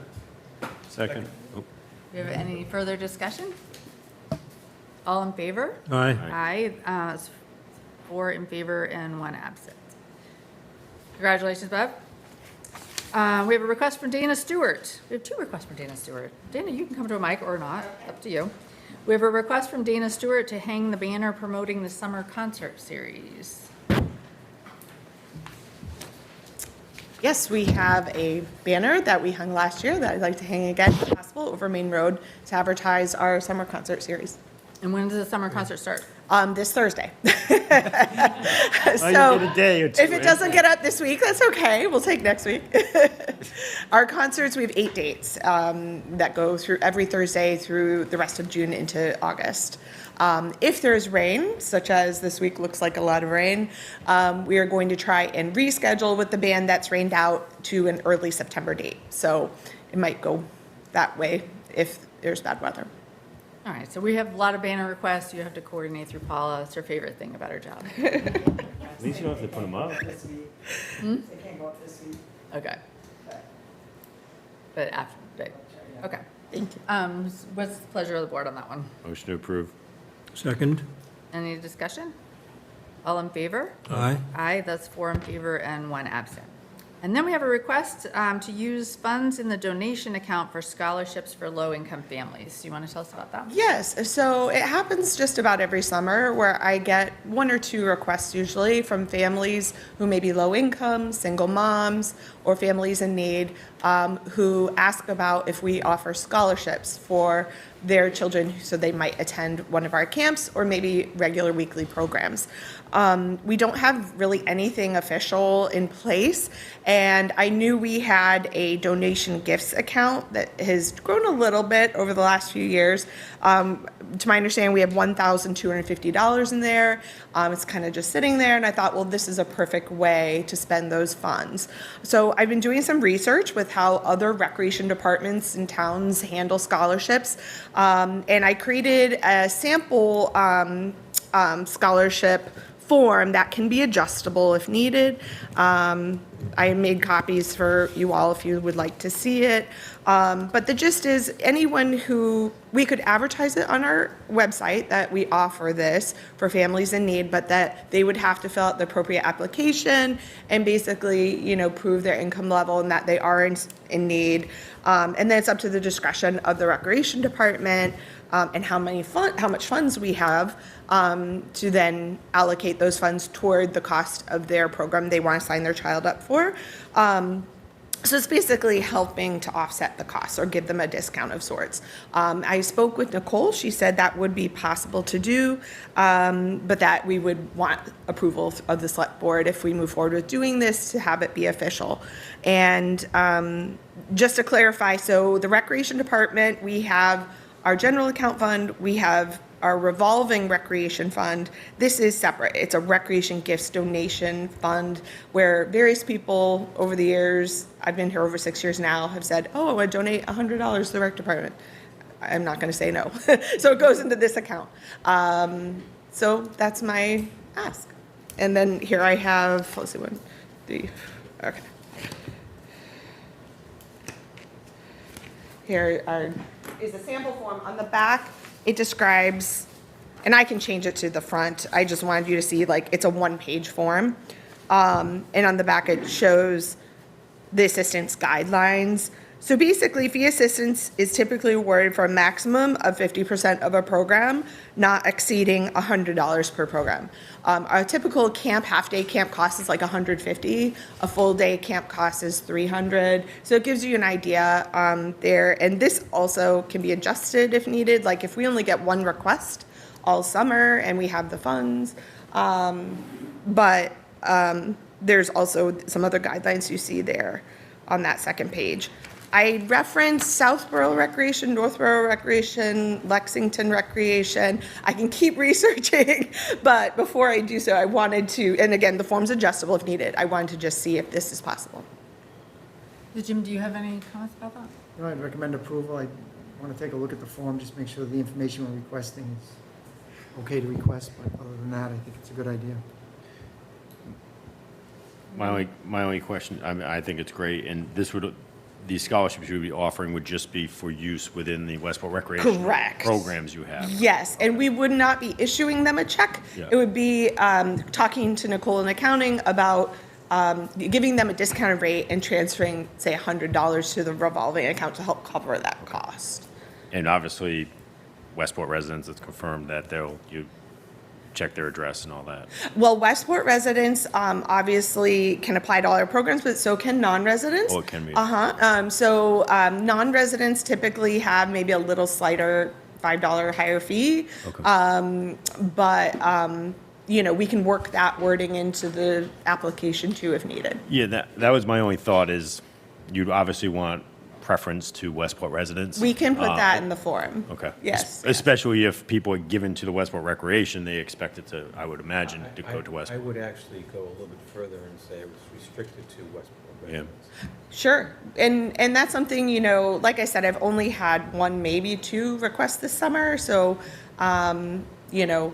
Second. Oh, Do you have any further discussion? All in favor? Aye. Aye. It's 4 in favor and 1 absent. Congratulations, Bev. We have a request from Dana Stewart. We have 2 requests from Dana Stewart. Dana, you can come to a mic or not, up to you. We have a request from Dana Stewart to hang the banner promoting the summer concert series. Yes, we have a banner that we hung last year that I'd like to hang again, if possible, over Main Road to advertise our summer concert series. And when does the summer concert start? This Thursday. you get a day or two, If it doesn't get up this week, that's okay. We'll take next week. Our concerts, we have 8 dates that go through every Thursday through the rest of June into August. If there's rain, such as this week looks like a lot of rain, we are going to try and reschedule with the band that's rained out to an early September date. So it might go that way if there's bad weather. All right, so we have a lot of banner requests. You have to coordinate through Paula. It's her favorite thing about her job. At least you don't have to put them up. Okay. But after, okay. Thank you. What's the pleasure of the board on that one? Motion to approve. Second? Any discussion? All in favor? Aye. Aye, that's 4 in favor and 1 absent. And then we have a request to use funds in the donation account for scholarships for low-income families. Do you want to tell us about that? Yes, so it happens just about every summer where I get 1 or 2 requests usually from families who may be low income, single moms, or families in need who ask about if we offer scholarships for their children so they might attend one of our camps or maybe regular weekly programs. We don't have really anything official in place, and I knew we had a donation gifts account that has grown a little bit over the last few years. To my understanding, we have $1,250 in there. It's kind of just sitting there, and I thought, well, this is a perfect way to spend those funds. So I've been doing some research with how other recreation departments and towns handle scholarships. And I created a sample scholarship form that can be adjustable if needed. I made copies for you all if you would like to see it. But the gist is anyone who, we could advertise it on our website that we offer this for families in need, but that they would have to fill out the appropriate application and basically, you know, prove their income level and that they are in need. And then it's up to the discretion of the recreation department and how much funds we have to then allocate those funds toward the cost of their program they want to sign their child up for. So it's basically helping to offset the costs or give them a discount of sorts. I spoke with Nicole. She said that would be possible to do, but that we would want approval of the select board if we move forward with doing this to have it be official. And just to clarify, so the recreation department, we have our general account fund, we have our revolving recreation fund. This is separate. It's a recreation gifts donation fund where various people over the years, I've been here over 6 years now, have said, oh, I would donate $100 to the rec department. I'm not going to say no. So it goes into this account. So that's my ask. And then here I have, let's see, 1, 3, okay. Here is a sample form on the back. It describes, and I can change it to the front. I just wanted you to see, like, it's a one-page form. And on the back, it shows the assistance guidelines. So basically, fee assistance is typically awarded for a maximum of 50% of a program, not exceeding $100 per program. A typical camp, half-day camp cost is like $150. A full-day camp cost is $300. So it gives you an idea there. And this also can be adjusted if needed. Like if we only get one request all summer and we have the funds. But there's also some other guidelines you see there on that second page. I referenced Southborough Recreation, Northborough Recreation, Lexington Recreation. I can keep researching, but before I do so, I wanted to, and again, the form's adjustable if needed. I wanted to just see if this is possible. Jim, do you have any comments about that? You know, I'd recommend approval. I want to take a look at the form, just make sure the information we're requesting is okay to request, but other than that, I think it's a good idea. My only question, I mean, I think it's great, and these scholarships you would be offering would just be for use within the Westport Recreation Correct. programs you have. Yes, and we would not be issuing them a check. Yeah. It would be talking to Nicole in accounting about giving them a discounted rate and transferring, say, $100 to the revolving account to help cover that cost. And obviously, Westport residents, it's confirmed that you check their address and all that. Well, Westport residents obviously can apply to all our programs, but so can non-residents. Oh, it can be. So non-residents typically have maybe a little slighter $5 higher fee. Okay. But you know, we can work that wording into the application too if needed. Yeah, that was my only thought is you'd obviously want preference to Westport residents. We can put that in the form. Okay. Yes. Especially if people are given to the Westport Recreation, they expect it to, I would imagine, to go to I Westport. would actually go a little bit further and say it was restricted to Westport residents. Sure. And that's something, you know, like I said, I've only had one, maybe two requests this summer. So, you know,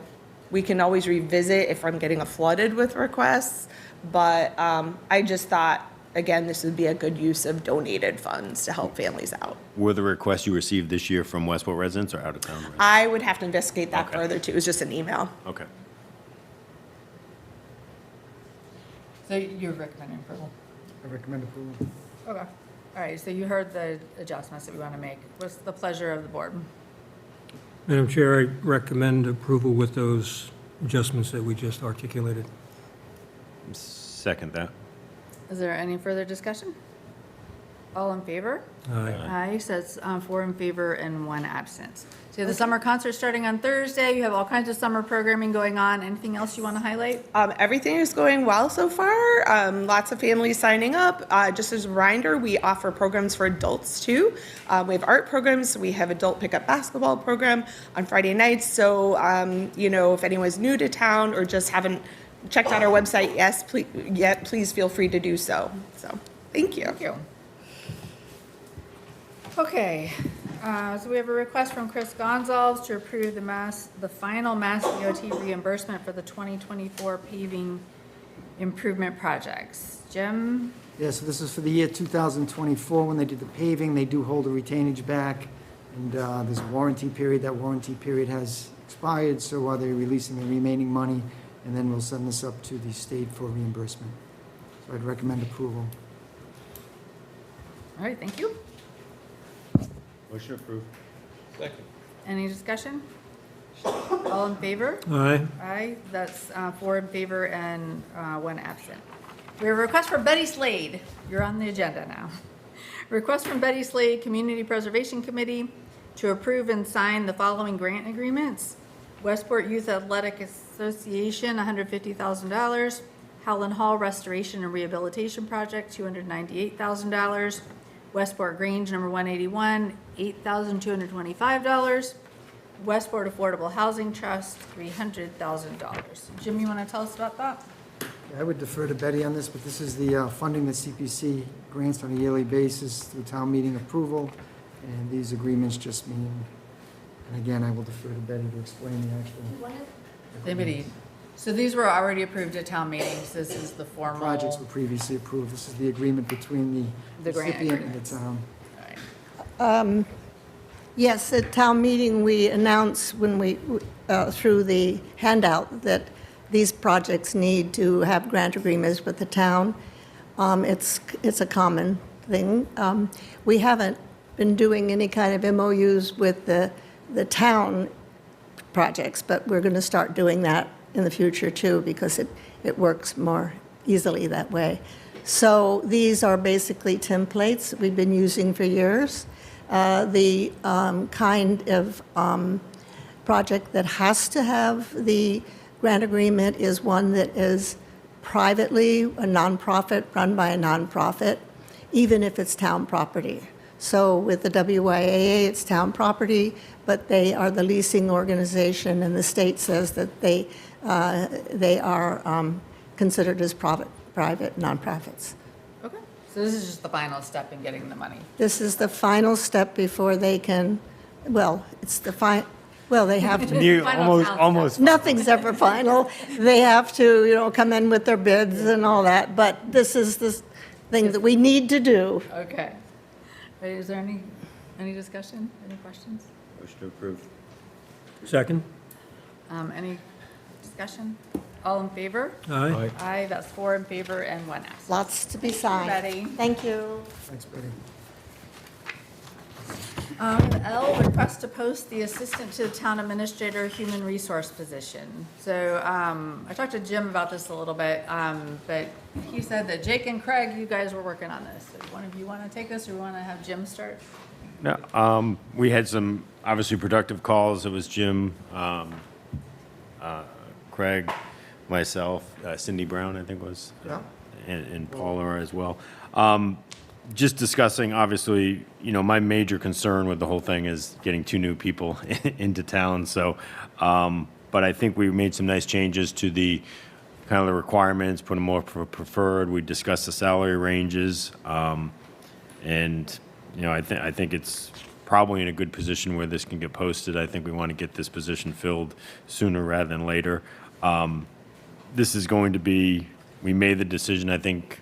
we can always revisit if I'm getting flooded with requests. But I just thought, again, this would be a good use of donated funds to help families out. Were the requests you received this year from Westport residents or out-of-town residents? I would have to investigate that Okay. further too. It was just an email. Okay. So you're recommending approval? I recommend approval. Okay. All right, so you heard the adjustments that we want to make. What's the pleasure of the board? Madam Chair, I recommend approval with those adjustments that we just articulated. Second that. Is there any further discussion? All in favor? Aye. Aye, so it's 4 in favor and 1 absent. So you have the summer concert starting on Thursday. You have all kinds of summer programming going on. Anything else you want to highlight? Everything is going well so far. Lots of families signing up. Just as a reminder, we offer programs for adults too. We have art programs. We have adult pickup basketball program on Friday nights. So, you know, if anyone's new to town or just haven't checked out our website, please feel free to do so. So, thank you. Thank you. Okay, So we have a request from Chris Gonzalez to approve the final Mass DOT reimbursement for the 2024 paving improvement projects. Jim? Yeah, so this is for the year 2024, when they did the paving, they do hold a retainage back, and there's a warranty period. That warranty period has expired, so they're releasing the remaining money, and then we'll send this up to the state for reimbursement. So I'd recommend approval. All right, thank you. Motion approved. Second. Any discussion? All in favor? Aye. Aye, that's 4 in favor and 1 absent. We have a request for Betty Slade. You're on the agenda now. Request from Betty Slade, Community Preservation Committee, to approve and sign the following grant agreements. Westport Youth Athletic Association, $150,000. Howland Hall Restoration and Rehabilitation Project, $298,000. Westport Grange, number 181, $8,225. Westport Affordable Housing Trust, $300,000. Jim, you want to tell us about that? I would defer to Betty on this, but this is the funding that CPC grants on a yearly basis through town meeting approval, and these agreements just mean, and again, I will defer to Betty to explain the actual Anybody? So these were already approved at town meetings. This is the formal. projects were previously approved. This is the agreement between The the grant recipient and the agreements. town. All right. Yes, at town meeting, we announced when we, through the handout, that these projects need to have grant agreements with the town. It's a common thing. We haven't been doing any kind of MOUs with the town projects, but we're going to start doing that in the future too, because it works more easily that way. So these are basically templates we've been using for years. The kind of project that has to have the grant agreement is one that is privately a nonprofit, run by a nonprofit, even if it's town property. So with the WYAA, it's town property, but they are the leasing organization, and the state says that they are considered as private nonprofits. Okay. So this is just the final step in getting the money. This is the final step before they can, well, it's the they have to. You Final count almost. Nothing's ever final. They have to, come in with their bids and all that, but this is the thing that we need to do. Okay. Is there any discussion, any questions? Motion to approve. Second? Any discussion? All in favor? Aye. Aye, that's 4 in favor and 1 absent. Lots to be signed. Betty. Thank you. Thanks, Betty. L, request to post the assistant to the town administrator human resource position. So I talked to Jim about this a little bit, but he said that Jake and Craig, you guys were working on this. So one of you want to take this, or want to have Jim start? No, we had some obviously productive calls. It was Jim, Craig, myself, Cindy Brown, I think was, Yeah. and Paula as well. Just discussing, obviously, my major concern with the whole thing is getting 2 new people into town. So, but I think we made some nice changes to the kind of the requirements, put them more preferred. We discussed the salary ranges, and I think it's probably in a good position where this can get posted. I think we want to get this position filled sooner rather than later. This is going to be. We made the decision, I think,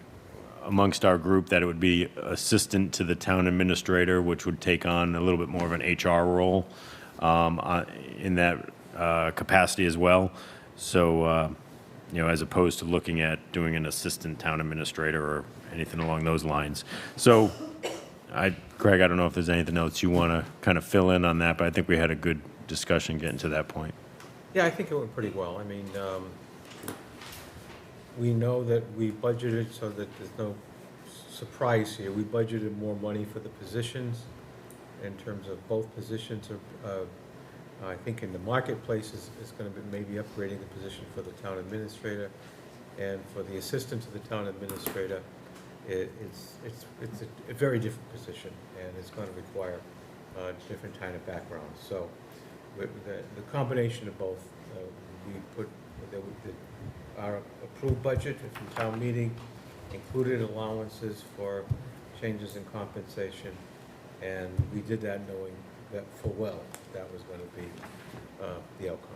amongst our group that it would be assistant to the town administrator, which would take on a little bit more of an HR role in that capacity as well. So, as opposed to looking at doing an assistant town administrator or anything along those lines. So, Craig, I don't know if there's anything else you want to kind of fill in on that, but I think we had a good discussion getting to that point. Yeah, I think it went pretty well. I mean, we know that we budgeted so that there's no surprise here. We budgeted more money for the positions in terms of both positions. I think in the marketplace is going to be maybe upgrading the position for the town administrator, and for the assistant to the town administrator, it's a very different position, and it's going to require different kind of background. So the combination of both, we put our approved budget from town meeting included allowances for changes in compensation, And we did that knowing that full well that was going to be the outcome.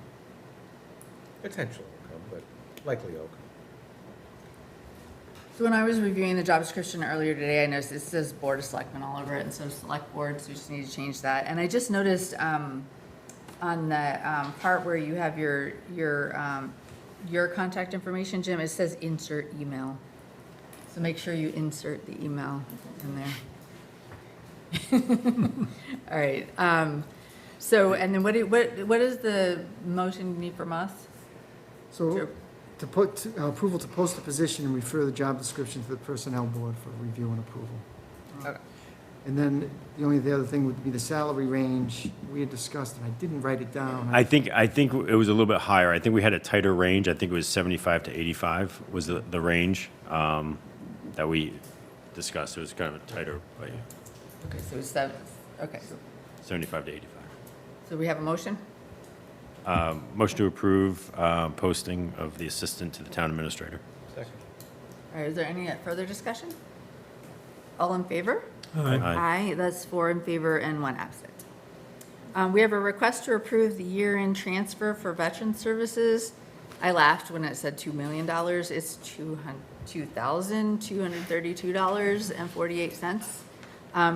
Potential outcome, but likely outcome. So when I was reviewing the job description earlier today, I noticed it says Board of Selectmen all over it, and so Select Board, so we just need to change that. And I just noticed on the part where you have your contact information, Jim, it says insert email. So make sure you insert the email in there. All right. So, and then what is the motion you need from us? So to put approval to post the position and refer the job description to the Personnel Board for review and approval. Okay. And then the other thing would be the salary range we had discussed, and I didn't write it down. I think it was a little bit higher. I think we had a tighter range. I think it was 75 to 85 was the range that we discussed. It was kind of a tighter, but Okay, so it's seven, okay. 75 to 85. So we have a motion? Motion to approve posting of the assistant to the town administrator. Second. All right, is there any further discussion? All in favor? Aye. Aye, that's 4 in favor and 1 absent. We have a request to approve the year-end transfer for veteran services. I laughed when it said $2 million. It's $2,232.48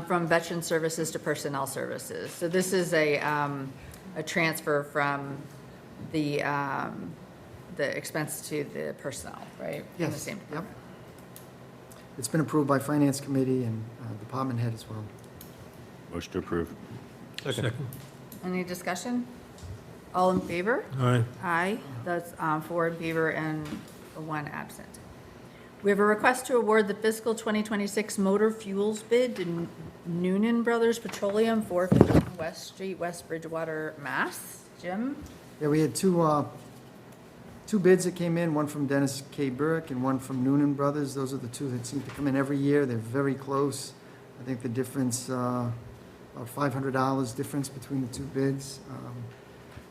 from veteran services to personnel services. So this is a transfer from the expense to the personnel, right? From the Yes, same yep. department. It's been approved by Finance Committee and Department Head as well. Motion to approve. Second. Any discussion? All in favor? Aye. Aye, that's 4 in favor and 1 absent. We have a request to award the fiscal 2026 motor fuels bid to Noonan Brothers Petroleum, 451 West Street, West Bridgewater, Mass. Jim? Yeah, we had two bids that came in, one from Dennis K. Burke and one from Noonan Brothers. Those are the two that seem to come in every year. They're very close. I think the difference, about $500 difference between the two bids.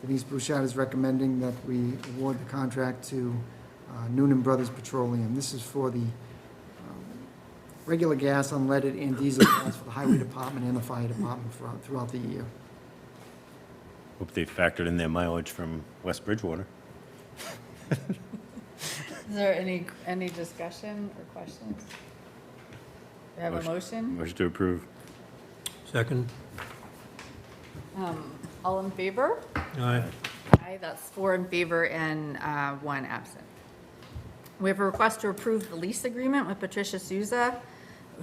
Denise Bouchard is recommending that we award the contract to Noonan Brothers Petroleum. This is for the regular gas, unleaded, and diesel gas for the Highway Department and the Fire Department throughout the year. Hope they factored in their mileage from West Bridgewater. Is there any discussion or questions? We have a motion? Motion to approve. Second. All in favor? Aye. Aye, that's 4 in favor and 1 absent. We have a request to approve the lease agreement with Patricia Souza,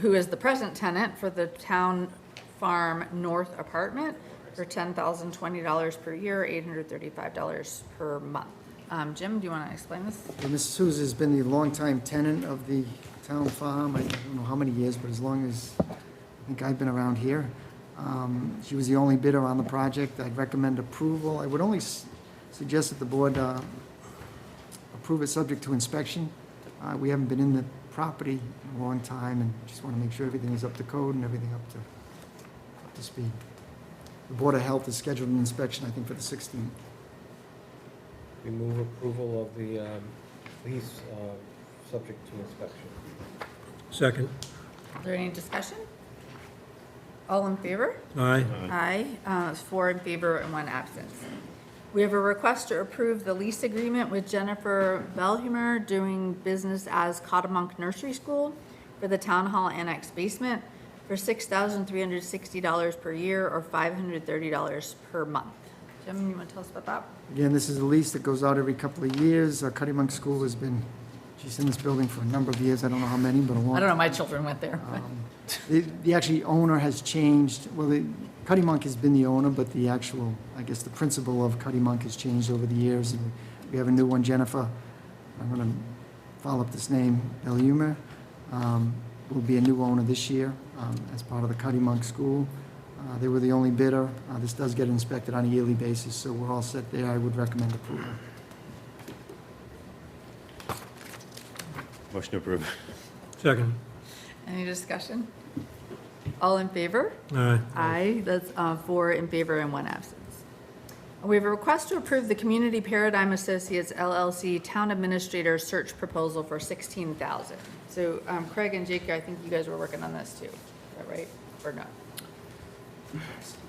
who is the present tenant for the Town Farm North apartment for $10,020 per year, $835 per month. Jim, do you want to explain this? Mrs. Souza has been the longtime tenant of the Town Farm. I don't know how many years, but as long as I think I've been around here. She was the only bidder on the project. I'd recommend approval. I would only suggest that the board approve it subject to inspection. We haven't been in the property in a long time and just want to make sure everything is up to code and everything up to speed. The Board of Health has scheduled an inspection, I think, for the 16th. We move approval of the lease subject to inspection. Second. Is there any discussion? All in favor? Aye. Aye, it's 4 in favor and 1 absent. We have a request to approve the lease agreement with Jennifer Belhumer doing business as Cottamonk Nursery School for the Town Hall Annex basement for $6,360 per year or $530 per month. Jim, you want to tell us about that? Again, this is a lease that goes out every couple of years. Cuttymunk School has been, she's in this building for a number of years. I don't know how many, but a long. I don't know, my children went there. The actually owner has changed. Well, Cuttymunk has been the owner, but the actual, I guess, the principal of Cuttymunk has changed over the years. And we have a new one, Jennifer. I'm going to follow up this name, Belhumer. Will be a new owner this year as part of the Cuttymunk School. They were the only bidder. This does get inspected on a yearly basis, so we're all set there. I would recommend approval. Motion to approve. Second. Any discussion? All in favor? Aye. Aye, that's 4 in favor and 1 absence. We have a request to approve the Community Paradigm Associates LLC Town Administrator Search Proposal for $16,000. So Craig and Jake, I think you guys were working on this too, is that right, or no?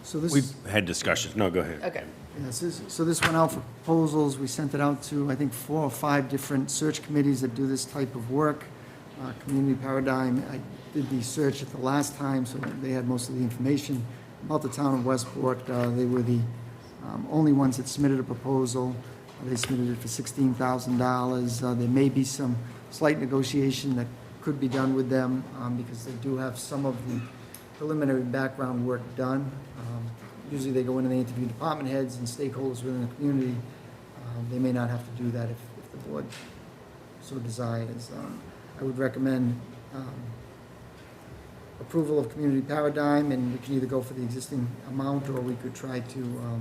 So this, We've had discussions. No, go ahead. Okay. so this went out for proposals. We sent it out to, I think, 4 or 5 different search committees that do this type of work. Community Paradigm, I did the search at the last time, so they had most of the information about the town of Westport. They were the only ones that submitted a proposal. They submitted it for $16,000. There may be some slight negotiation that could be done with them because they do have some of the preliminary background work done. Usually they go in and they interview department heads and stakeholders within the community. They may not have to do that if the board so desires. I would recommend approval of Community Paradigm, and we can either go for the existing amount, or we could try to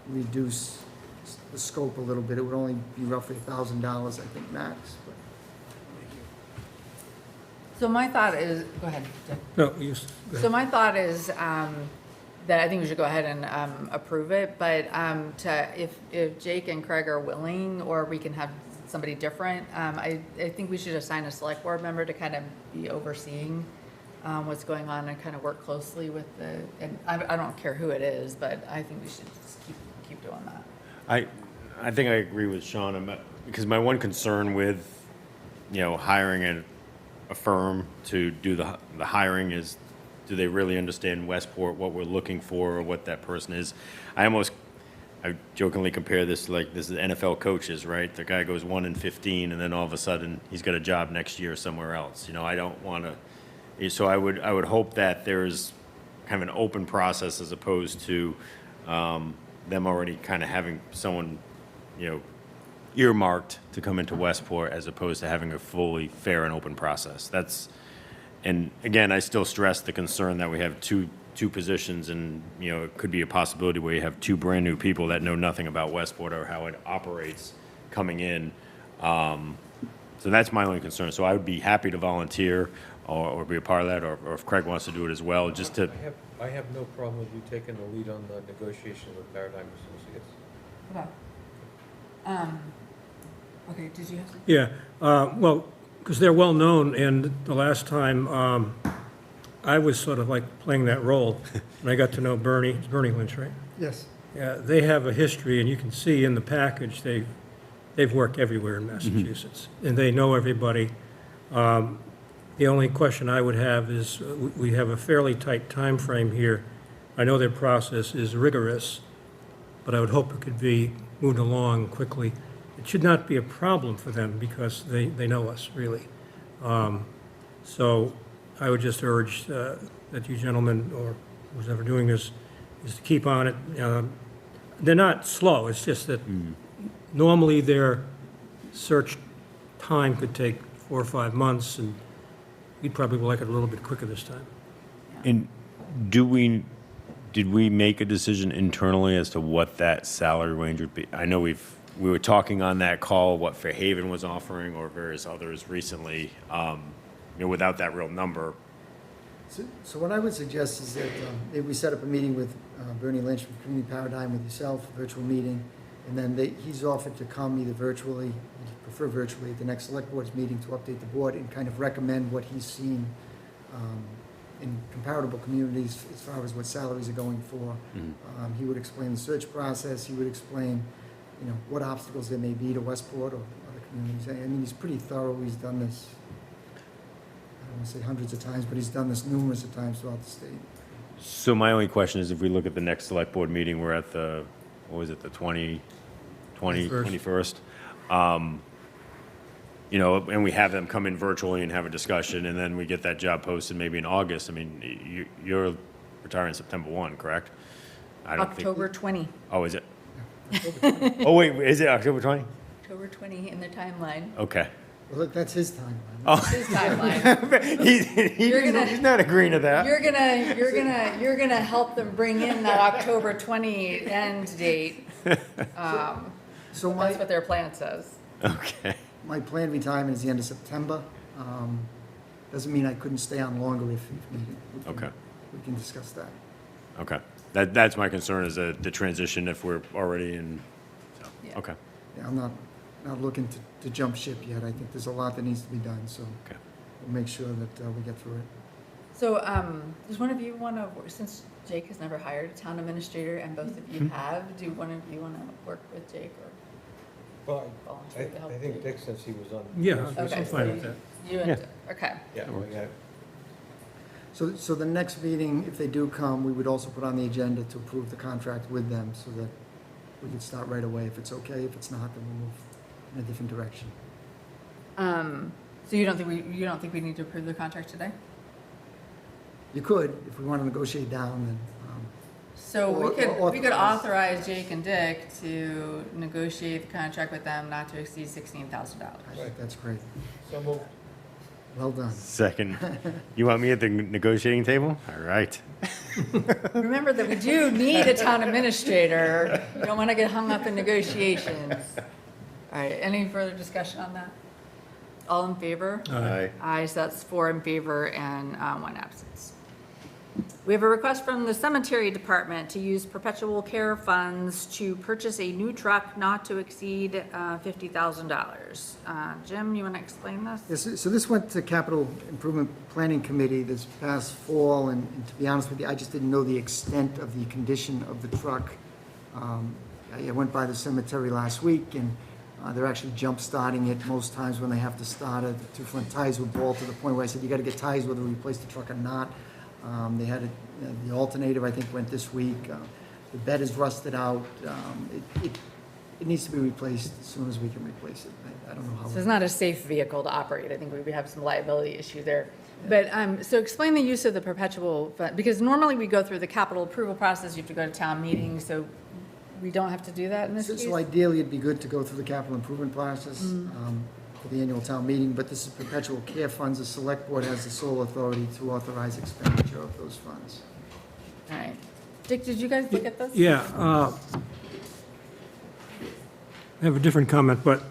reduce the scope a little bit. It would only be roughly $1,000, I think, max. But So my thought is, go ahead, Dick. No, you, go ahead. So my thought is that I think we should go ahead and approve it, but if Jake and Craig are willing, or we can have somebody different, I think we should assign a select board member to kind of be overseeing what's going on and kind of work closely with and I don't care who it is, but I think we should just keep doing that. I think I agree with Sean, because my one concern with, hiring a firm to do the hiring is, do they really understand Westport, what we're looking for, or what that person is? I jokingly compare this like this is NFL coaches, right? The guy goes 1-15, and then all of a sudden he's got a job next year somewhere else. I don't want to. So I would hope that there's kind of an open process as opposed to them already kind of having someone, earmarked to come into Westport, as opposed to having a fully fair and open process. And again, I still stress the concern that we have two positions, and it could be a possibility where you have 2 brand new people that know nothing about Westport or how it operates coming in. So that's my only concern. So I would be happy to volunteer or be a part of that, or if Craig wants to do it as well, just to. I have no problem with you taking the lead on the negotiations with Paradigm Associates. Okay, did you have some? Yeah, well, because they're well-known, and the last time I was sort of like playing that role, and I got to know Bernie Lynch, right? yes, Yeah, they have a history, and you can see in the package, they've worked everywhere in Massachusetts, and they know everybody. The only question I would have is, we have a fairly tight time frame here. I know their process is rigorous, but I would hope it could be moved along quickly. It should not be a problem for them, because they know us, really. So I would just urge that you gentlemen, or who's ever doing this, is to keep on it. They're not slow, it's just that normally their search time could take 4 or 5 months, and we'd probably like it a little bit quicker this time. And did we make a decision internally as to what that salary range would be? I know we were talking on that call what Fairhaven was offering, or various others recently, without that real number. So what I would suggest is that maybe we set up a meeting with Bernie Lynch from Community Paradigm, with yourself, a virtual meeting, and then he's offered to come either virtually, he'd prefer virtually, at the next select board's meeting to update the board and kind of recommend what he's seen in comparable communities as far as what salaries are going for. He would explain the search process, he would explain, what obstacles there may be to Westport or other communities. I mean, he's pretty thorough, he's done this, I don't want to say hundreds of times, but he's done this numerous of times throughout the state. So my only question is, if we look at the next select board meeting, we're at the 21st. And we have them come in virtually and have a discussion, and then we get that job posted maybe in August. I mean, you're retiring September 1, correct? I don't October 20. Oh, is it? Oh, wait, is it October 20? October 20 in the timeline. Okay. Well, look, that's his timeline. Oh, His timeline. he's not agreeing to that. You're gonna help them bring in that October 20 end date. So That's what their plan says. Okay. my planned retirement is the end of September. Doesn't mean I couldn't stay on longer if needed. Okay. We can discuss that. Okay. That's my concern, is the transition if we're already in. So, Yeah. okay. Yeah, I'm not looking to jump ship yet. I think there's a lot that needs to be done, so Okay. we'll make sure that we get through it. So, does one of you want to, since Jake has never hired a town administrator and both of you have, do one of you want to work with Jake or Well, volunteer to help? I think Jake? Dick, since he was on. Yeah, Okay, I'm so fine with that. You and, okay. Yeah, we got- So the next meeting, if they do come, we would also put on the agenda to approve the contract with them so that we could start right away if it's okay. If it's not, then we'll move in a different direction. So you don't think we need to approve the contract today? You could, if we want to negotiate down, then, So Or- we could authorize. authorize Jake and Dick to negotiate the contract with them not to exceed $16,000. I think that's great. So moved. Well done. Second. You want me at the negotiating table? All right. Remember that we do need a town administrator. You don't want to get hung up in negotiations. All right, any further discussion on that? All in favor? Aye. Aye, so that's 4 in favor and 1 absence. We have a request from the cemetery department to use perpetual care funds to purchase a new truck not to exceed $50,000. Jim, you want to explain this? Yes, so this went to Capital Improvement Planning Committee this past fall, and to be honest with you, I just didn't know the extent of the condition of the truck. I went by the cemetery last week, and they're actually jump-starting it most times when they have to start it. The two front tires were bald to the point where I said, you gotta get tires whether we replace the truck or not. They had the alternator, I think, went this week. The bed is rusted out. It needs to be replaced as soon as we can replace it. I don't know how. So it's not a safe vehicle to operate. I think we would have some liability issue there. But, so explain the use of the perpetual fund, because normally we go through the capital approval process, you have to go to town meetings, so we don't have to do that in this case? So ideally, it'd be good to go through the capital improvement process for the annual town meeting, but this is perpetual care funds. The select board has the sole authority to authorize expenditure of those funds. All right. Dick, did you guys look at this? Yeah, I have a different comment, but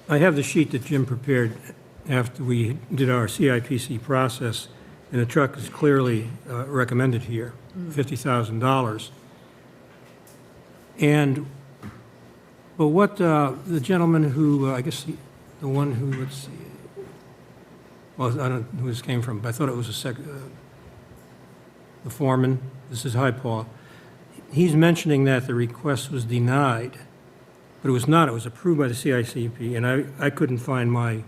I have the sheet that Jim prepared after we did our CIPC process, and the truck is clearly recommended here, $50,000. And, but what the gentleman who, I guess the one who, let's see, well, I don't know who this came from, but I thought it was the foreman, this is Hi Paul, he's mentioning that the request was denied, but it was not, it was approved by the CICP, and I couldn't find my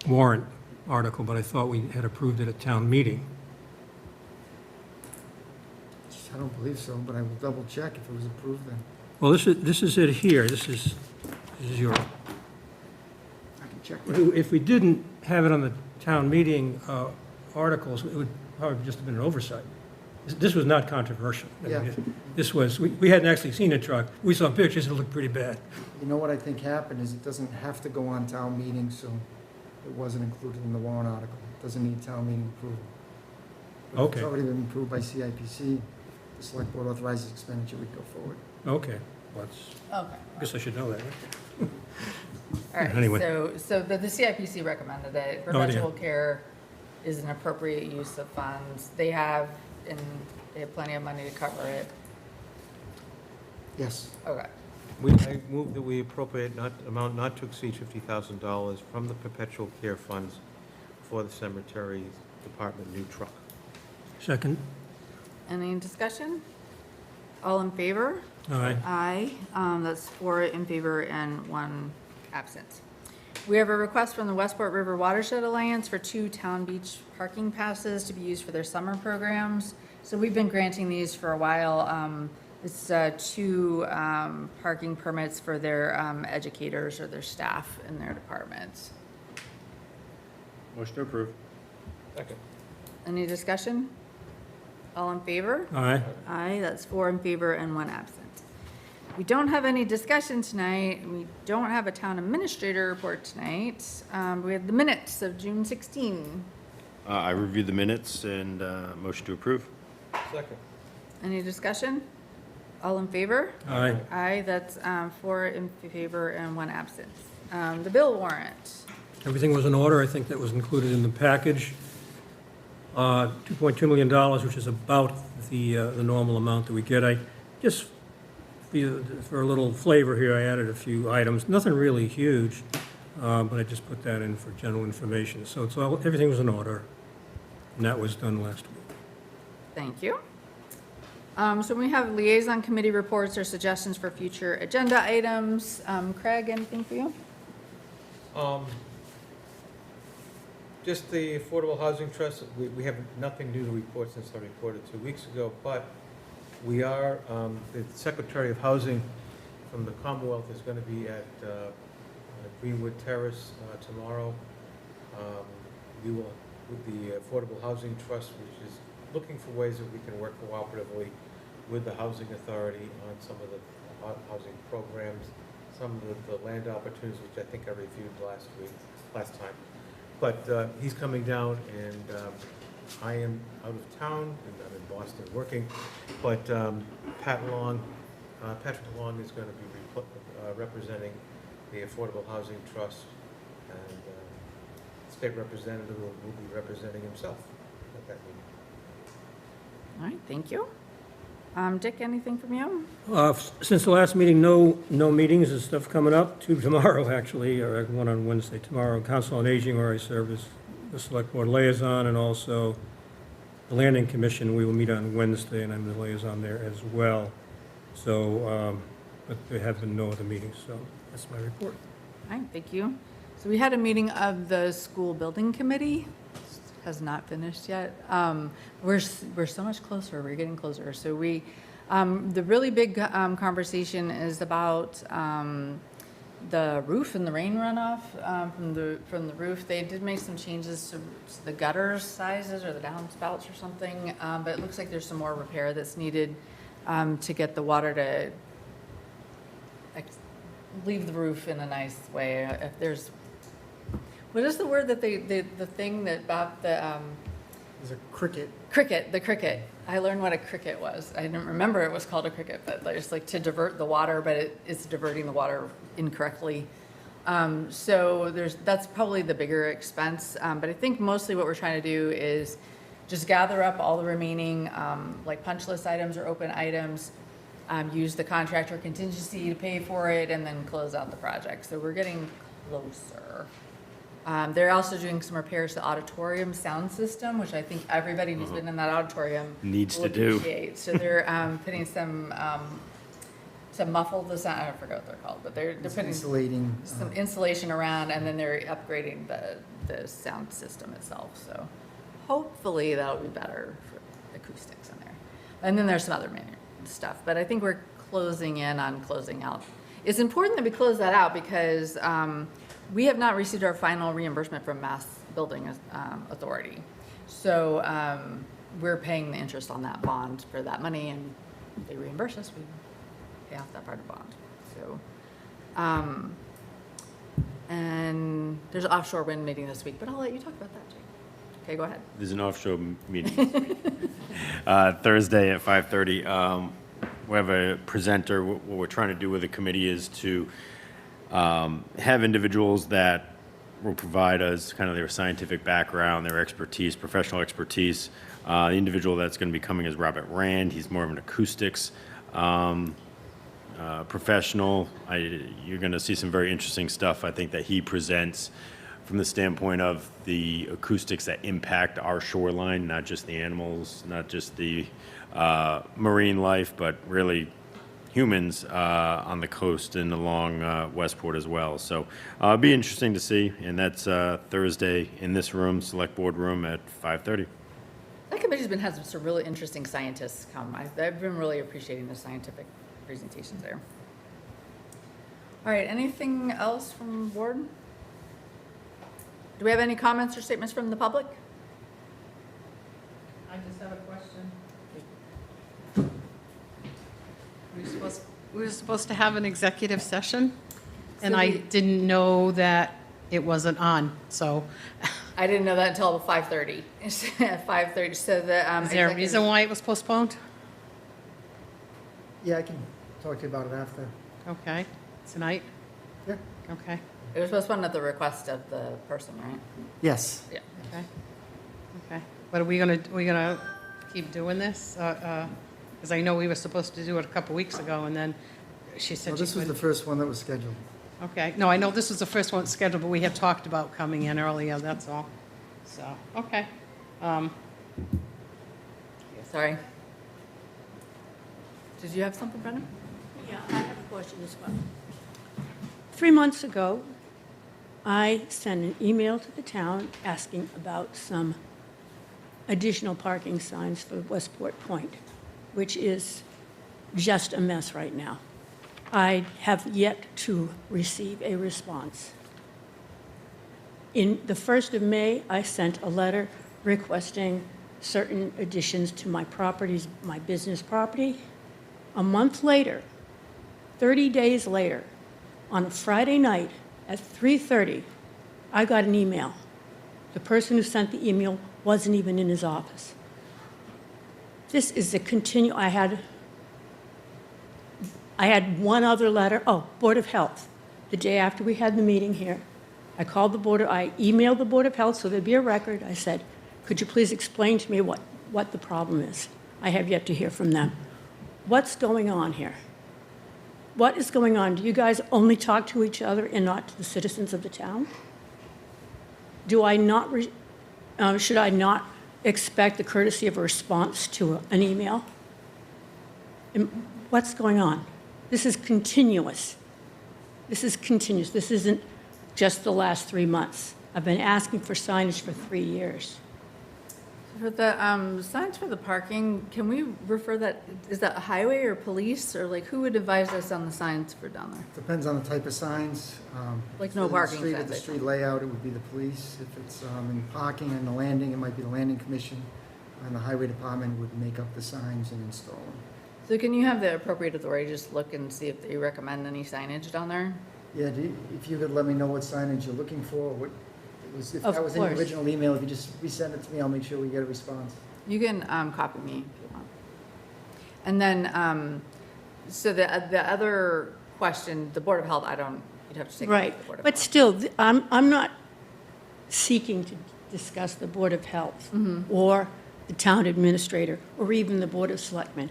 warrant article, but I thought we had approved it at town meeting. I don't believe so, but I will double check if it was approved then. Well, this is it here, this is your, I can check that. if we didn't have it on the town meeting articles, it would probably just have been an oversight. This was not controversial. I mean, Yeah. This was, we hadn't actually seen a truck, we saw pictures, it looked pretty bad. You know what I think happened is it doesn't have to go on town meeting, so it wasn't included in the warrant article. It doesn't need town meeting approval. But if Okay. It's already been approved by CIPC. The select board authorizes expenditure, we'd go forward. Okay, well, that's, Okay. I guess I should know that, right? All right, Anyway. so the CIPC recommended it. Oh, yeah. Perpetual care is an appropriate use of funds. They have plenty of money to cover it. Yes. Okay. I move that we appropriate amount not to exceed $50,000 from the perpetual care funds for the cemetery department new truck. Second? Any discussion? All in favor? All right. Aye. That's 4 in favor and 1 absent. We have a request from the Westport River Watershed Alliance for 2 town beach parking passes to be used for their summer programs. So we've been granting these for a while. It's 2 parking permits for their educators or their staff in their departments. Motion to approve. Second. Any discussion? All in favor? All right. Aye, that's 4 in favor and 1 absent. We don't have any discussion tonight. We don't have a town administrator report tonight. We have the minutes of June 16. I reviewed the minutes and motion to approve. Second. Any discussion? All in favor? All right. Aye, that's 4 in favor and 1 absent. The bill warrant. Everything was in order. I think that was included in the package. $2.2 million, which is about the normal amount that we get. I just, for a little flavor here, I added a few items. Nothing really huge, but I just put that in for general information. So it's all, everything was in order. and that was done last week. Thank you. So we have liaison committee reports or suggestions for future agenda items. Craig, anything for you? Just the Affordable Housing Trust, we have nothing new to report since I reported 2 weeks ago, but we are, the Secretary of Housing from the Commonwealth is going to be at Greenwood Terrace tomorrow. We will, with the Affordable Housing Trust, which is looking for ways that we can work cooperatively with the Housing Authority on some of the housing programs, some of the land opportunities, which I think I reviewed last time. But he's coming down, and I am out of town, and I'm in Boston working. But Patrick Long is going to be representing the Affordable Housing Trust, and State Representative will be representing himself at that meeting. All right, thank you. Dick, anything from you? Since the last meeting, no meetings and stuff coming up. 2 tomorrow, actually, or 1 on Wednesday tomorrow. Council on Aging, where I serve as the Select Board liaison, and also the Landing Commission. We will meet on Wednesday, and I'm the liaison there as well. So, but there have been no other meetings, so that's my report. All right, thank you. So we had a meeting of the school building committee. Has not finished yet. We're so much closer. We're getting closer. So we, the really big conversation is about the roof and the rain runoff from the roof. They did make some changes to the gutter sizes or the downspouts or something, but it looks like there's some more repair that's needed to get the water to leave the roof in a nice way. If there's what is the word that the thing that about the There's a cricket. the cricket. I learned what a cricket was. I didn't remember it was called a cricket, but it's like to divert the water, but it's diverting the water incorrectly. So that's probably the bigger expense. But I think mostly what we're trying to do is just gather up all the remaining like punch list items or open items, use the contractor contingency to pay for it, and then close out the project. So we're getting closer. They're also doing some repairs to the auditorium sound system, which I think everybody who's been in that auditorium Needs will to do. appreciate. So they're putting some muffled sound. I forgot what they're called, but they're putting Insulating. some insulation around, and then they're upgrading the sound system itself. So hopefully that'll be better for acoustics in there. And then there's some other stuff, but I think we're closing in on closing out. It's important that we close that out because we have not received our final reimbursement from Mass Building Authority. So we're paying the interest on that bond for that money, and if they reimburse us, we pay off that part of the bond. So, and there's an offshore wind meeting this week, but I'll let you talk about that, Jake. Okay, go ahead. There's an offshore meeting this week. Thursday at 5:30. We have a presenter. What we're trying to do with the committee is to have individuals that will provide us kind of their scientific background, their expertise, professional expertise. The individual that's going to be coming is Robert Rand. He's more of an acoustics professional. You're going to see some very interesting stuff, I think, that he presents from the standpoint of the acoustics that impact our shoreline, not just the animals, not just the marine life, but really humans on the coast and along Westport as well. So it'll be interesting to see, and that's Thursday in this room, Select Board room at 5:30. That committee's been had some really interesting scientists come. I've been really appreciating the scientific presentations there. All right, anything else from the board? Do we have any comments or statements from the public? I just have a question. We were supposed to have an executive session, and So I we- didn't know that it wasn't on, so I didn't know that until 5:30. At 5:30, so the is there a reason why it was postponed? Yeah, I can talk to you about it after. Okay, tonight? Yeah. Okay, It was postponed at the request of the person, right? Yes. Yeah. okay, okay. But are we gonna keep doing this? Because I know we were supposed to do it a couple weeks ago, and then she Well, said she this was the couldn't. first one that was scheduled. Okay, no, I know this was the first one scheduled, but we had talked about coming in earlier, that's all. So, okay. Sorry. Did you have something, Brendan? Yeah, I have a question as well. 3 months ago, I sent an email to the town asking about some additional parking signs for Westport Point, which is just a mess right now. I have yet to receive a response. In the 1st of May, I sent a letter requesting certain additions to my properties, my business property. A month later, 30 days later, on a Friday night at 3:30, I got an email. The person who sent the email wasn't even in his office. This is the I had one other letter, Board of Health. The day after we had the meeting here, I emailed the Board of Health so there'd be a record. I said, could you please explain to me what the problem is? I have yet to hear from them. What's going on here? What is going on? Do you guys only talk to each other and not to the citizens of the town? Do I not, should I not expect the courtesy of a response to an email? And what's going on? This is continuous. This is continuous. This isn't just the last 3 months. I've been asking for signage for 3 years. For the signs for the parking, can we refer that, is that highway or police, or like who would advise us on the signs for down there? Depends on the type of signs. Like no If it's parking street- signs, If it's I street layout, it would be the police. If it's in parking and the landing, it might be the landing commission. And the highway department would make up the signs and install them. So can you have the appropriate authority just look and see if they recommend any signage down there? Yeah, if you could let me know what signage you're looking for, if Of that was in the course. original email, if you just resend it to me, I'll make sure we get a response. You can copy me if you want. And then, so the other question, the Board of Health, you'd have to take it Right, to the Board of but Health. still, I'm not seeking to discuss the Board of Health or the town administrator or even the Board of Selectmen.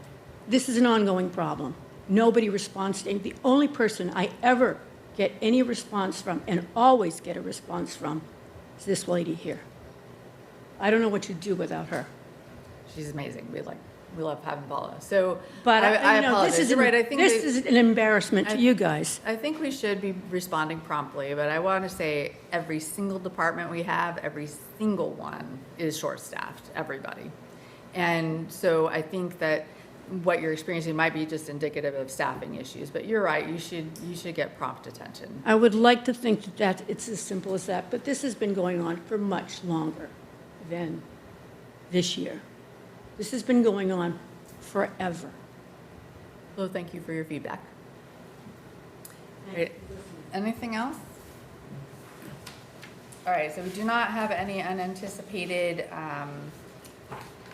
This is an ongoing problem. Nobody responds to it. The only person I ever get any response from, and always get a response from, is this lady here. I don't know what you'd do without her. She's amazing. We love having Paula. So, But I this apologize. is You're right. I think this they- is an embarrassment to you guys. I think we should be responding promptly, but I want to say every single department we have, every single one is short-staffed, everybody. And so I think that what you're experiencing might be just indicative of staffing issues, but you're right, you should get prompt attention. I would like to think that it's as simple as that, but this has been going on for much longer than this year. This has been going on forever. So thank you for your feedback. Great. Anything else? All right, so we do not have any unanticipated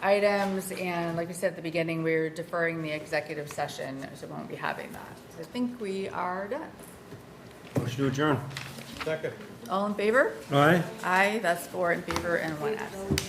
items, and like we said at the beginning, we're deferring the executive session, so we won't be having that. So I think we are done. Motion to adjourn. Second. All in favor? All right? Aye, that's 4 in favor and 1 absent.